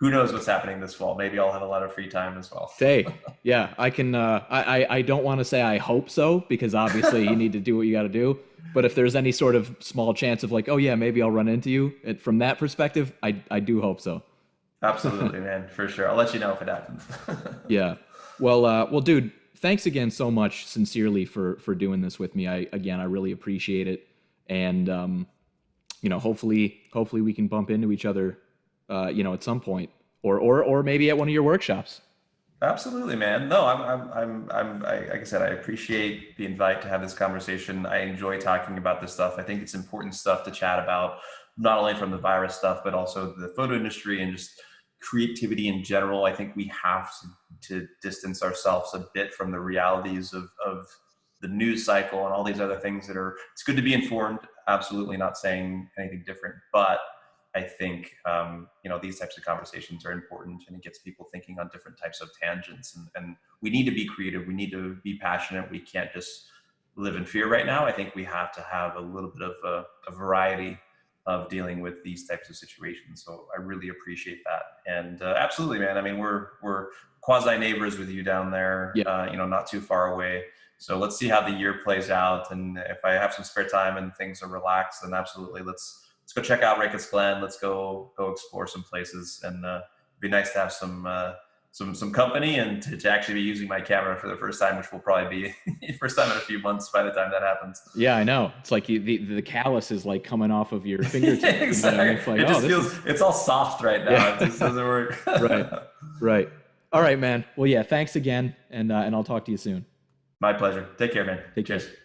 Who knows what's happening this fall? Maybe I'll have a lot of free time as well. Hey, yeah, I can. I don't want to say I hope so, because obviously you need to do what you got to do. But if there's any sort of small chance of like, oh yeah, maybe I'll run into you, from that perspective, I do hope so. Absolutely, man, for sure. I'll let you know if it happens. Yeah. Well, dude, thanks again so much, sincerely, for doing this with me. I really appreciate it, and hopefully we can bump into each other, at some point, or maybe at one of your workshops. Absolutely, man. No, like I said, I appreciate the invite to have this conversation. I enjoy talking about this stuff. I think it's important stuff to chat about, not only from the virus stuff, but also the photo industry and just creativity in general. I think we have to distance ourselves a bit from the realities of the news cycle and all these other things it's good to be informed. Absolutely not saying anything different, but I think, these types of conversations are important, and it gets people thinking on different types of tangents, and we need to be creative. We need to be passionate. We can't just live in fear right now. I think we have to have a little bit of a variety of dealing with these types of situations. So I really appreciate that. And absolutely, man. I mean, we're quasi neighbors with you down there, Yeah. not too far away. So let's see how the year plays out. And if I have some spare time and things are relaxed, then absolutely let's go check out Rickett's Glen. Let's go explore some places, and it'd be nice to have some company and to actually be using my camera for the first time, which will probably be first time in a few months by the time that happens. Yeah, I know. It's like the callus is like coming off of your fingertip. Exactly. It's like, it just feels it's all soft right now. Yeah. It just doesn't work. Right. All right, man. Well, yeah, thanks again, and I'll talk to you soon. My pleasure. Take care, man. Take care. Cheers.